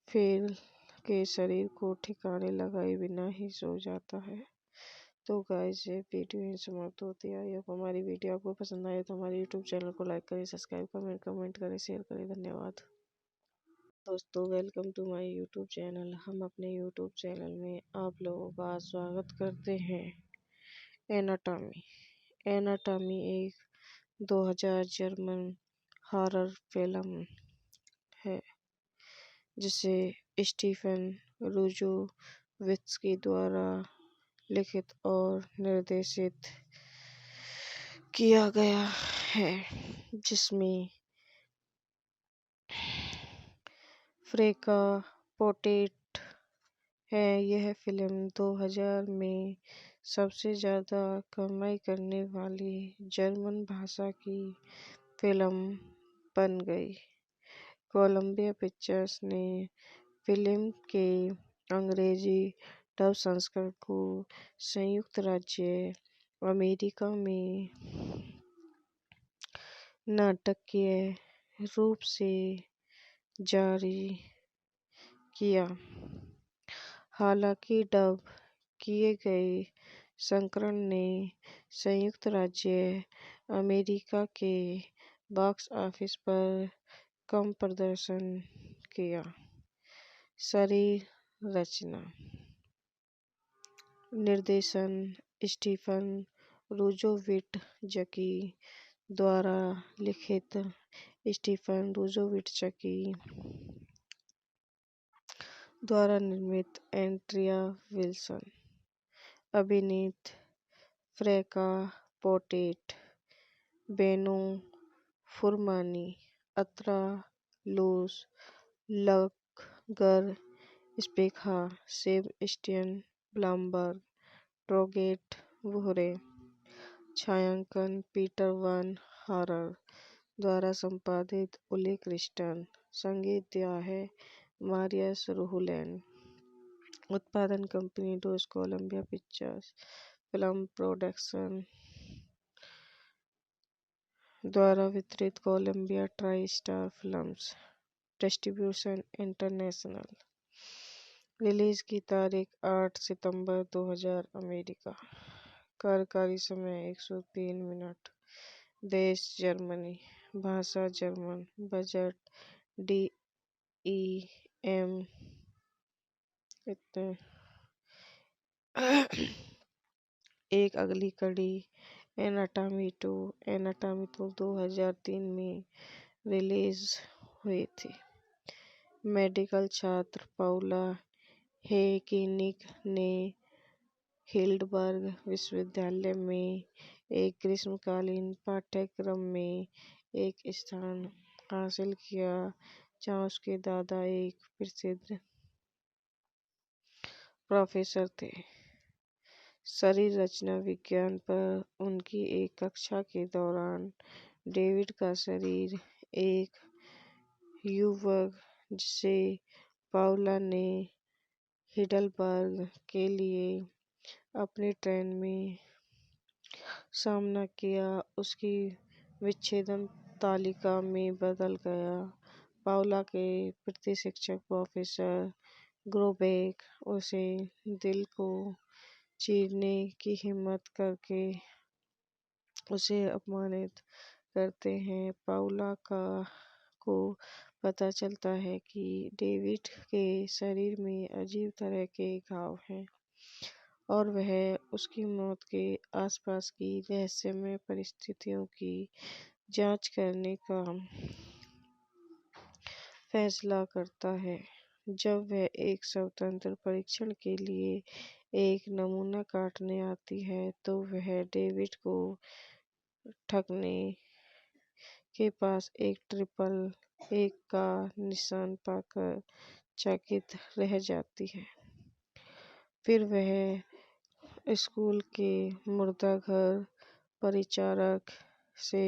फिल के शरीर को ठिकाने लगाए बिना ही सो जाता है। तो गाइस, ये वीडियो यहीं समाप्त होती है। आई होप हमारी वीडियो आपको पसंद आए तो हमारे यूट्यूब चैनल को लाइक करें, सब्सक्राइब करें, कमेंट करें, शेयर करें। धन्यवाद दोस्तों, welcome to my YouTube channel. हम अपने यूट्यूब चैनल में आप लोगों का स्वागत करते हैं। एनाटॉमी एनाटॉमी एक 2000 जर्मन हॉरर फिल्म है जिसे स्टीफन रूजोवित्स्की द्वारा लिखित और निर्देशित किया गया है, जिसमें फ्रेका पोटेट है। यह फिल्म 2000 में सबसे ज़्यादा कमाई करने वाली जर्मन भाषा की फिल्म बन गई। कोलंबिया पिक्चर्स ने फिल्म के अंग्रेजी डब संस्करण को संयुक्त राज्य अमेरिका में नाटकीय रूप से जारी किया। हालांकि डब किए गए संस्करण ने संयुक्त राज्य अमेरिका के बॉक्स ऑफिस पर कम प्रदर्शन किया। शरीर रचना, निर्देशन स्टीफन रूजोविट्ज़की द्वारा लिखित स्टीफन रूजोविट्ज़की द्वारा निर्मित एंड्रिया विल्सन, अभिनीत फ्रेका पोटेट, बेनो फुरमानी, अत्रा लूस, लगगर स्पेखा, सेबस्टियन ब्लामबर्ग, ट्रोगेट वुहरे। छायांकन पीटर वान हॉरर द्वारा संपादित उले क्रिस्टन। संगीत दिया है मारियस रुहुलेन। उत्पादन कंपनी डोस कोलंबिया पिक्चर्स। फिल्म प्रोडक्शन द्वारा वितरित Columbia TriStar films. Distribution international. Release की तारीख 8 सितंबर 2000 अमेरिका। कार्यकारी समय 103 मिनट। देश जर्मनी। भाषा जर्मन। बजट DEM इतने। एक अगली कड़ी एनाटॉमी 2 2003 में रिलीज हुई थी। मेडिकल छात्र पाउला हेकिनिक ने हिल्डबर्ग विश्वविद्यालय में एक ग्रीष्मकालीन पाठ्यक्रम में एक स्थान हासिल किया, जहाँ उसके दादा एक प्रसिद्ध प्रोफेसर थे। शरीर रचना विज्ञान पर उनकी एक कक्षा के दौरान डेविड का शरीर एक युवक, जिसे पाउला ने हिडलबर्ग के लिए अपनी ट्रेन में सामना किया, उसकी विच्छेदन तालिका में बदल गया। पाउला के प्रतिशिक्षक प्रोफेसर ग्रोबेक उसे दिल को चीरने की हिम्मत करके उसे अपमानित करते हैं। पाउला को पता चलता है कि डेविड के शरीर में अजीब तरह के घाव हैं और वह उसकी मौत के आसपास की रहस्यमय परिस्थितियों की जांच करने का फैसला करता है। जब वह एक स्वतंत्र परीक्षण के लिए एक नमूना काटने आती है, तो वह डेविड को ठगने के पास एक ट्रिपल एक का निशान पाकर चकित रह जाती है। फिर वह स्कूल के मुर्दाघर परिचारक से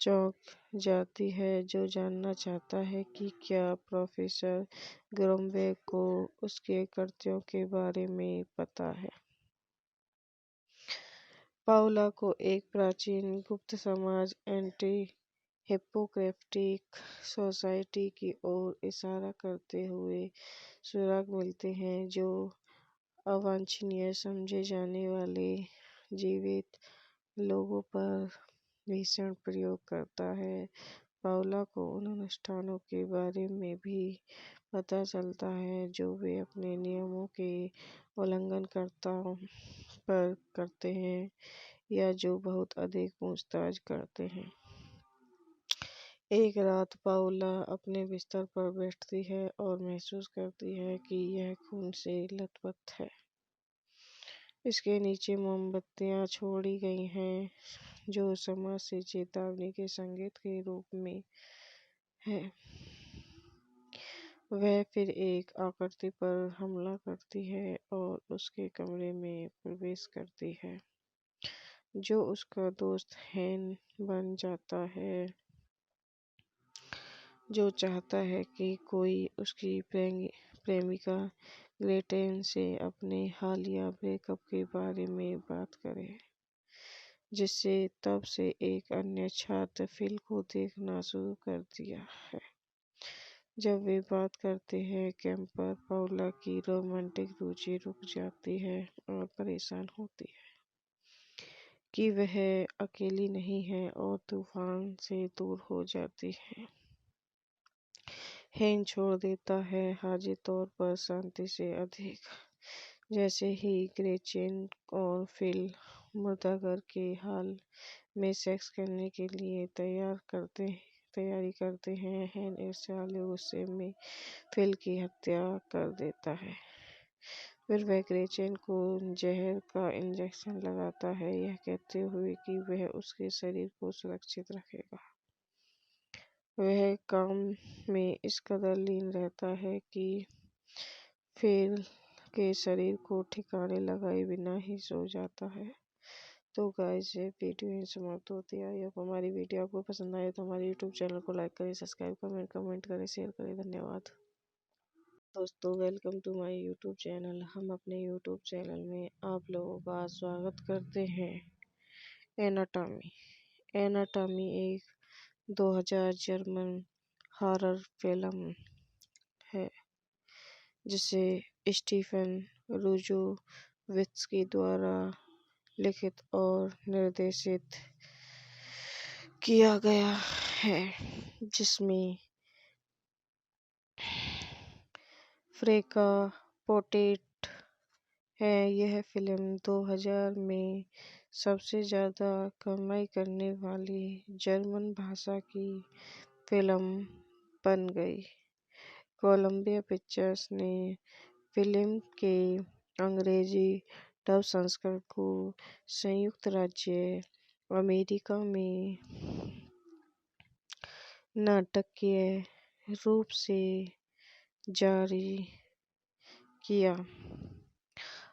चौंक जाती है, जो जानना चाहता है कि क्या प्रोफेसर ग्रोमवेग को उसके कृत्यों के बारे में पता है। पाउला को एक प्राचीन गुप्त समाज एंटी हिप्पोक्रेटिक सोसाइटी की ओर इशारा करते हुए सुराग मिलते हैं, जो अवांछनीय समझे जाने वाले जीवित लोगों पर भीषण प्रयोग करता है। पाउला को उन अनुष्ठानों के बारे में भी पता चलता है जो वे अपने नियमों के उल्लंघनकर्ताओं पर करते हैं या जो बहुत अधिक पूछताछ करते हैं। एक रात पाउला अपने बिस्तर पर बैठती है और महसूस करती है कि यह खून से लथपथ है। इसके नीचे मोमबत्तियां छोड़ी गई हैं, जो समाज से चेतावनी के संकेत के रूप में है। वह फिर एक आकृति पर हमला करती है और उसके कमरे में प्रवेश करती है, जो उसका दोस्त हैन बन जाता है, जो चाहता है कि कोई उसकी प्रेमिका ग्रेटेन से अपने हालिया ब्रेकअप के बारे में बात करे, जिससे तब से एक अन्य छात्र फिल को देखना शुरू कर दिया है। जब वे बात करते हैं, कैंपर पाउला की रोमांटिक रुचि रुक जाती है और परेशान होती है कि वह अकेली नहीं है और तूफान से दूर हो जाती है। हैन छोड़ देता है, हाजिर तौर पर शांति से अधिक। जैसे ही ग्रेचेन और फिल मुर्दाघर के हाल में सेक्स करने के लिए तैयारी करते हैं, हैन ईर्ष्यालु गुस्से में फिल की हत्या कर देता है। फिर वह ग्रेचेन को जहर का इंजेक्शन लगाता है, यह कहते हुए कि वह उसके शरीर को सुरक्षित रखेगा। वह काम में इस कदर लीन रहता है कि फिल के शरीर को ठिकाने लगाए बिना ही सो जाता है। तो गाइस, ये वीडियो यहीं समाप्त होती है। अब हमारी वीडियो आपको पसंद आए तो हमारे यूट्यूब चैनल को लाइक करें, सब्सक्राइब करें, कमेंट करें, शेयर करें। धन्यवाद दोस्तों, welcome to my YouTube channel. हम अपने यूट्यूब चैनल में आप लोगों का स्वागत करते हैं। एनाटॉमी एनाटॉमी एक 2000 जर्मन हॉरर फिल्म है, जिसे स्टीफन रूजोवित्स्की द्वारा लिखित और निर्देशित किया गया है, जिसमें फ्रेका पोटेट है। यह फिल्म 2000 में सबसे ज़्यादा कमाई करने वाली जर्मन भाषा की फिल्म बन गई। कोलंबिया पिक्चर्स ने फिल्म के अंग्रेजी डब संस्करण को संयुक्त राज्य अमेरिका में नाटकीय रूप से जारी किया।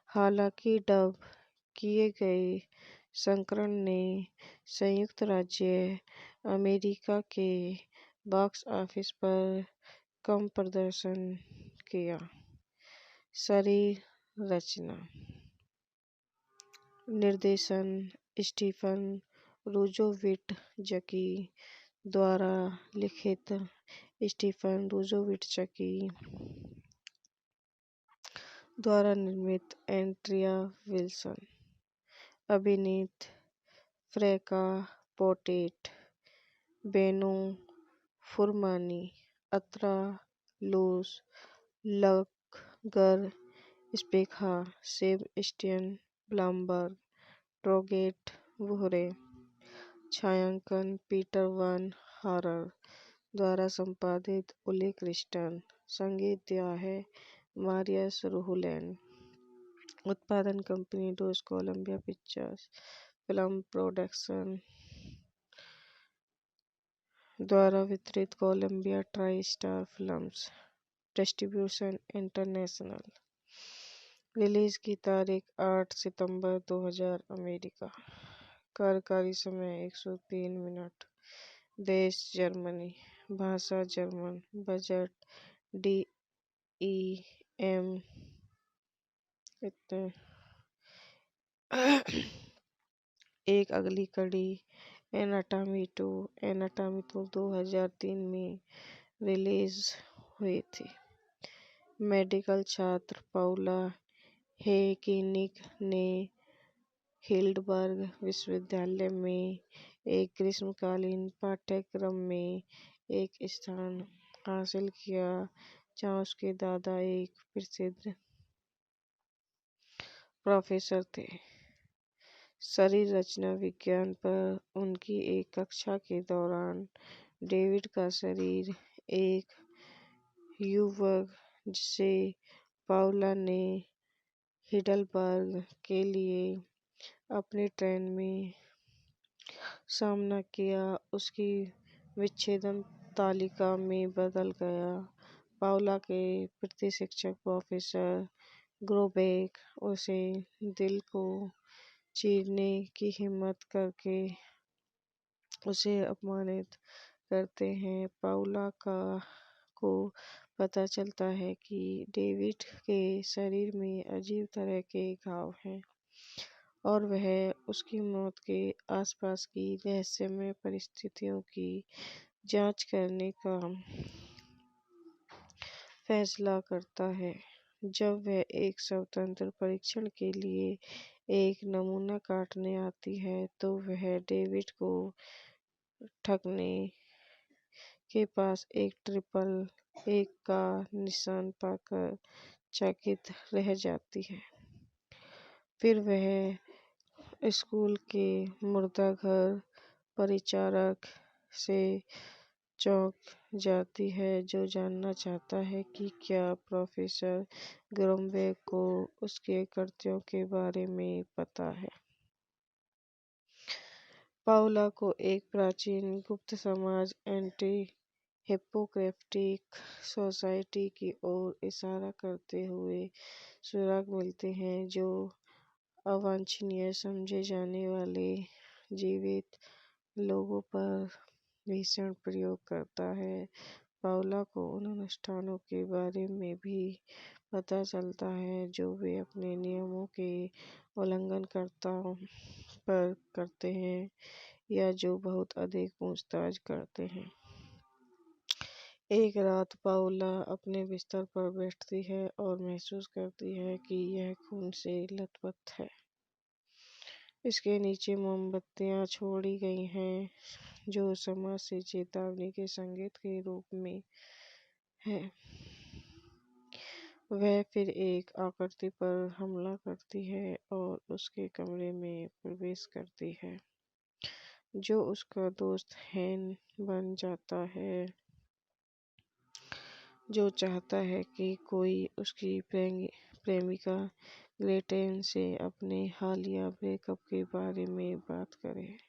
हालांकि डब किए गए संस्करण ने संयुक्त राज्य अमेरिका के बॉक्स ऑफिस पर कम प्रदर्शन किया। शरीर रचना निर्देशन स्टीफन रूजोविट्ज़की द्वारा लिखित स्टीफन रूजोविट्ज़की द्वारा निर्मित एंड्रिया विल्सन अभिनीत फ्रेका पोटेट बेनो फुरमानी अत्रा लूस लगगर स्पेखा सेबस्टियन ब्लामबर्ग ट्रोगेट वुहरे छायांकन पीटर वान हारर द्वारा संपादित उले क्रिस्टन संगीत दिया है मारियस रूहुलेन उत्पादन कंपनी डोस कोलंबिया पिक्चर्स फिल्म प्रोडक्शन द्वारा वितरित Columbia TriStar films distribution international. Release की तारीख 8 सितंबर 2000 अमेरिका। कार्यकारी समय 103 मिनट। देश जर्मनी। भाषा जर्मन। बजट DEM इतने। एक अगली कड़ी एनाटॉमी 2। एनाटॉमी 2 2003 में रिलीज हुई थी। मेडिकल छात्र पाउला हेकिनिक ने हिल्डबर्ग विश्वविद्यालय में एक ग्रीष्मकालीन पाठ्यक्रम में एक स्थान हासिल किया जहाँ उसके दादा एक प्रसिद्ध प्रोफेसर थे। शरीर रचना विज्ञान पर उनकी एक कक्षा के दौरान डेविड का शरीर एक युवक जिसे पाउला ने हिडलबर्ग के लिए अपनी ट्रेन में सामना किया उसकी विच्छेदन तालिका में बदल गया। पाउला के प्रतिशिक्षक प्रोफेसर ग्रोबेक उसे दिल को चीरने की हिम्मत करके उसे अपमानित करते हैं। पाउला को पता चलता है कि डेविड के शरीर में अजीब तरह के घाव हैं और वह उसकी मौत के आसपास की रहस्यमय परिस्थितियों की जांच करने का फैसला करता है। जब वह एक स्वतंत्र परीक्षण के लिए एक नमूना काटने आती है तो वह डेविड को ठगने के पास एक ट्रिपल एक का निशान पाकर चकित रह जाती है। फिर वह स्कूल के मुर्दाघर परिचारक से चौंक जाती है जो जानना चाहता है कि क्या प्रोफेसर ग्रोमवेग को उसके कृत्यों के बारे में पता है। पाउला को एक प्राचीन गुप्त समाज एंटी हिप्पोक्रेटिक सोसाइटी की ओर इशारा करते हुए सुराग मिलते हैं जो अवांछनीय समझे जाने वाले जीवित लोगों पर भीषण प्रयोग करता है। पाउला को उन अनुष्ठानों के बारे में भी पता चलता है जो वे अपने नियमों के उल्लंघनकर्ताओं पर करते हैं या जो बहुत अधिक पूछताछ करते हैं। एक रात पाउला अपने बिस्तर पर बैठती है और महसूस करती है कि यह खून से लथपथ है। इसके नीचे मोमबत्तियां छोड़ी गई हैं जो समाज से चेतावनी के संकेत के रूप में है। वह फिर एक आकृति पर हमला करती है और उसके कमरे में प्रवेश करती है जो उसका दोस्त हैन बन जाता है जो चाहता है कि कोई उसकी प्रेमिका ग्रेटेन से अपने हालिया ब्रेकअप के बारे में बात करे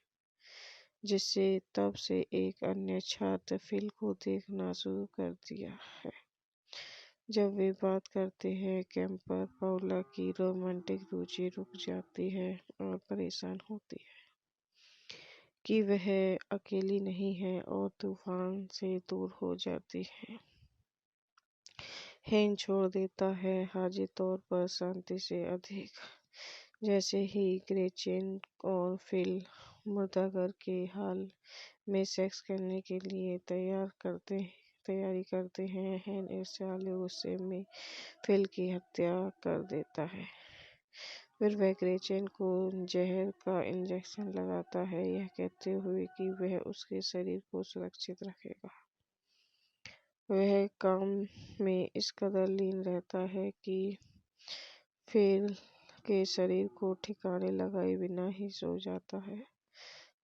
जिससे तब से एक अन्य छात्र फिल को देखना शुरू कर दिया है। जब वे बात करते हैं कैंपर पाउला की रोमांटिक रुचि रुक जाती है और परेशान होती है कि वह अकेली नहीं है और तूफान से दूर हो जाती है। हैन छोड़ देता है हाजिर तौर पर शांति से अधिक। जैसे ही ग्रेचेन और फिल मुर्दाघर के हाल में सेक्स करने के लिए तैयारी करते हैं हैन ईर्ष्यालु गुस्से में फिल की हत्या कर देता है। फिर वह ग्रेचेन को जहर का इंजेक्शन लगाता है यह कहते हुए कि वह उसके शरीर को सुरक्षित रखेगा। वह काम में इस कदर लीन रहता है कि फिल के शरीर को ठिकाने लगाए बिना ही सो जाता है।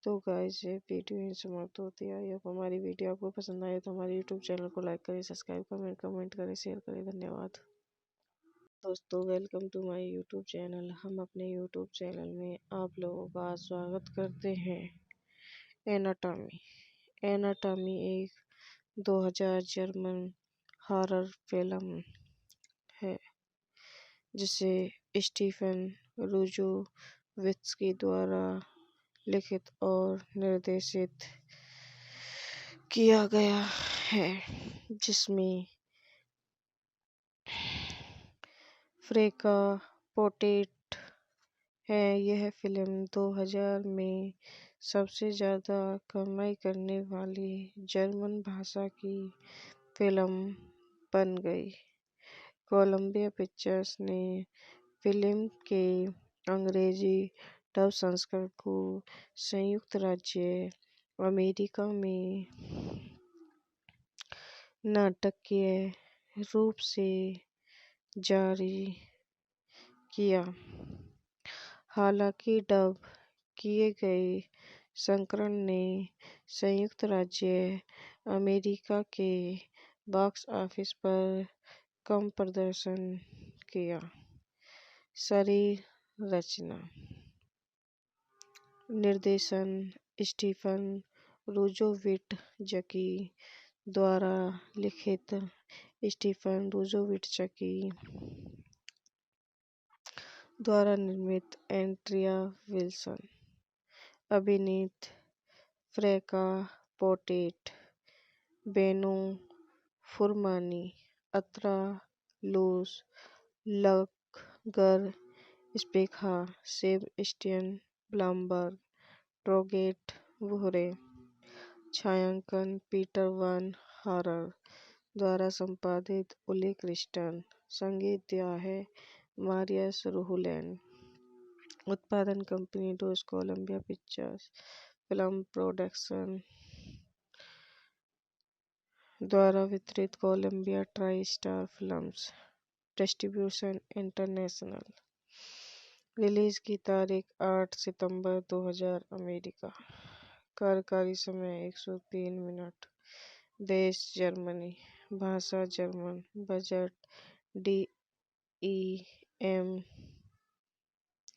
तो गाइस ये वीडियो यहीं समाप्त होती है। आई होप हमारी वीडियो आपको पसंद आए तो हमारे यूट्यूब चैनल को लाइक करें, सब्सक्राइब करें, कमेंट करें, शेयर करें। धन्यवाद दोस्तों, welcome to my YouTube channel. हम अपने यूट्यूब चैनल में आप लोगों का स्वागत करते हैं। एनाटॉमी एनाटॉमी एक 2000 जर्मन हॉरर फिल्म है जिसे स्टीफन रूजोवित्स्की द्वारा लिखित और निर्देशित किया गया है, जिसमें फ्रेका पोटेट है। यह फिल्म 2000 में सबसे ज़्यादा कमाई करने वाली जर्मन भाषा की फिल्म बन गई। कोलंबिया पिक्चर्स ने फिल्म के अंग्रेजी डब संस्करण को संयुक्त राज्य अमेरिका में नाटकीय रूप से जारी किया। हालांकि डब किए गए संस्करण ने संयुक्त राज्य अमेरिका के बॉक्स ऑफिस पर कम प्रदर्शन किया। शरीर रचना, निर्देशन स्टीफन रूजोविट्ज़की द्वारा लिखित स्टीफन रूजोविट्ज़की द्वारा निर्मित एंड्रिया विल्सन, अभिनीत फ्रेका पोटेट, बेनो फुरमानी, अत्रा लूस, लगर स्पेखा, सेबस्टियन ब्लामबर्ग, ट्रोगेट वुहरे। छायांकन पीटर वान हारर द्वारा संपादित उले क्रिस्टन। संगीत दिया है मारियस रुहुलेन। उत्पादन कंपनी डोस कोलंबिया पिक्चर्स फिल्म प्रोडक्शन द्वारा वितरित Columbia TriStar films distribution international. Release की तारीख 8 सितंबर 2000 अमेरिका। कार्यकारी समय 103 मिनट। देश जर्मनी। भाषा जर्मन। बजट DEM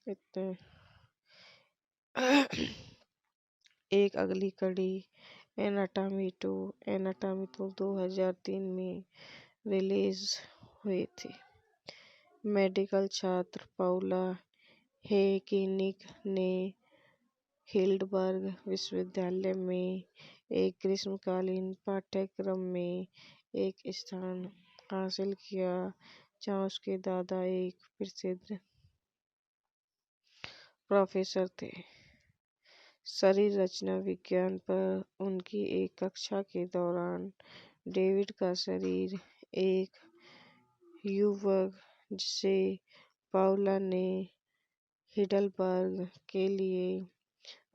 इतने। एक अगली कड़ी एनाटॉमी 2 2003 में रिलीज हुई थी। मेडिकल छात्र पाउला हेकिनिक ने हिल्डबर्ग विश्वविद्यालय में एक ग्रीष्मकालीन पाठ्यक्रम में एक स्थान हासिल किया, जहाँ उसके दादा एक प्रसिद्ध प्रोफेसर थे। शरीर रचना विज्ञान पर उनकी एक कक्षा के दौरान डेविड का शरीर एक युवक जिसे पाउला ने हिडलबर्ग के लिए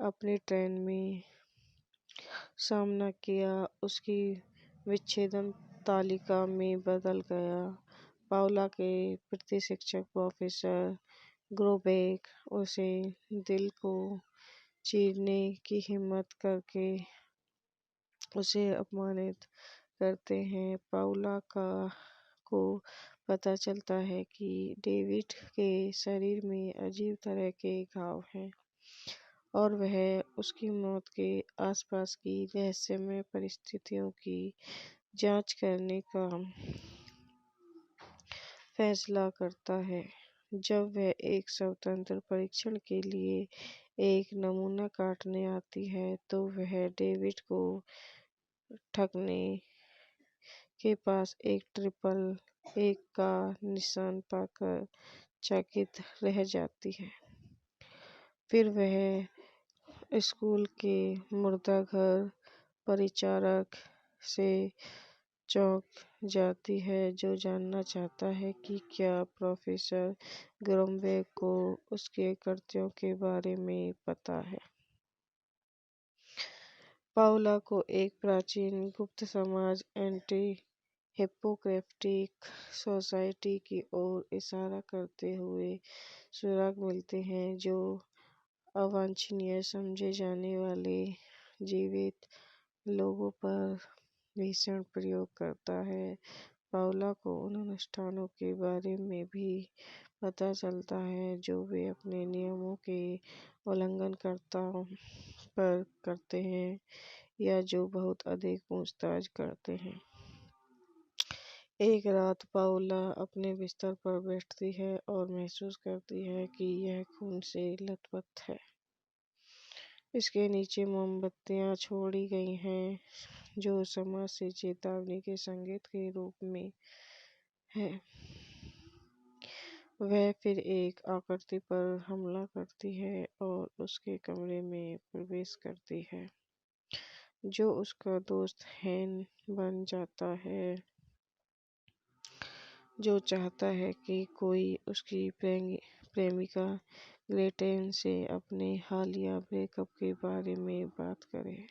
अपनी ट्रेन में सामना किया, उसकी विच्छेदन तालिका में बदल गया। पाउला के प्रति शिक्षक प्रोफेसर ग्रोबेक उसे दिल को चीरने की हिम्मत करके उसे अपमानित करते हैं। पाउला को पता चलता है कि डेविड के शरीर में अजीब तरह के घाव हैं और वह उसकी मौत के आसपास की रहस्यमय परिस्थितियों की जांच करने का फैसला करता है। जब वह एक स्वतंत्र परीक्षण के लिए एक नमूना काटने आती है, तो वह डेविड को ठगने के पास एक 111 का निशान पाकर चकित रह जाती है। फिर वह स्कूल के मुर्दाघर परिचारक से चौंक जाती है, जो जानना चाहता है कि क्या प्रोफेसर ग्रोमवेग को उसके कृत्यों के बारे में पता है। पाउला को एक प्राचीन गुप्त समाज एंटी हिप्पोक्रेटिक सोसाइटी की ओर इशारा करते हुए सुराग मिलते हैं, जो अवांछनीय समझे जाने वाले जीवित लोगों पर भीषण प्रयोग करता है। पाउला को उन अनुष्ठानों के बारे में भी पता चलता है जो वे अपने नियमों के उल्लंघनकर्ताओं पर करते हैं। या जो बहुत अधिक पूछताछ करते हैं। एक रात पाउला अपने बिस्तर पर बैठती है और महसूस करती है कि यह खून से लथपथ है। इसके नीचे मोमबत्तियां छोड़ी गई हैं, जो समाज से चेतावनी के संकेत के रूप में है। वह फिर एक आकृति पर हमला करती है और उसके कमरे में प्रवेश करती है, जो उसका दोस्त हैन बन जाता है, जो चाहता है कि कोई उसकी प्रेमिका ग्लेटेन से अपने हालिया ब्रेकअप के बारे में बात करे,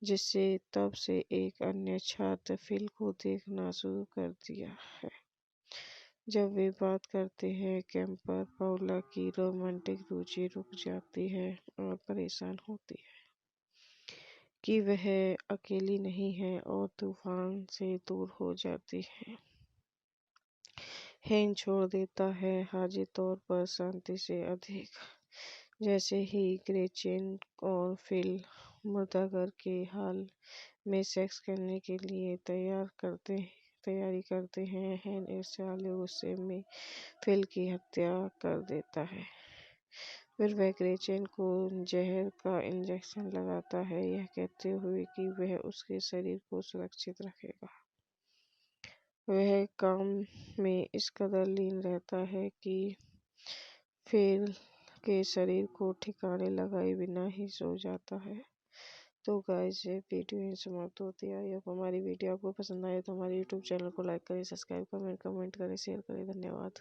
जिससे तब से एक अन्य छात्र फिल को देखना शुरू कर दिया है। जब वे बात करते हैं, कैंपर पाउला की रोमांटिक रुचि रुक जाती है और परेशान होती है कि वह अकेली नहीं है और तूफान से दूर हो जाती है। हैन छोड़ देता है, हाजिर तौर पर शांति से अधिक। जैसे ही ग्रेचेन और फिल मुर्दाघर के हाल में सेक्स करने के लिए तैयारी करते हैं, हैन ईर्ष्यालु गुस्से में फिल की हत्या कर देता है। फिर वह ग्रेचेन को जहर का इंजेक्शन लगाता है, यह कहते हुए कि वह उसके शरीर को सुरक्षित रखेगा। वह काम में इस कदर लीन रहता है कि फिल के शरीर को ठिकाने लगाए बिना ही सो जाता है। तो गाइस, ये वीडियो यहीं समाप्त होती है। आई होप हमारी वीडियो आपको पसंद आए तो हमारे यूट्यूब चैनल को लाइक करें, सब्सक्राइब करें, कमेंट करें, शेयर करें। धन्यवाद।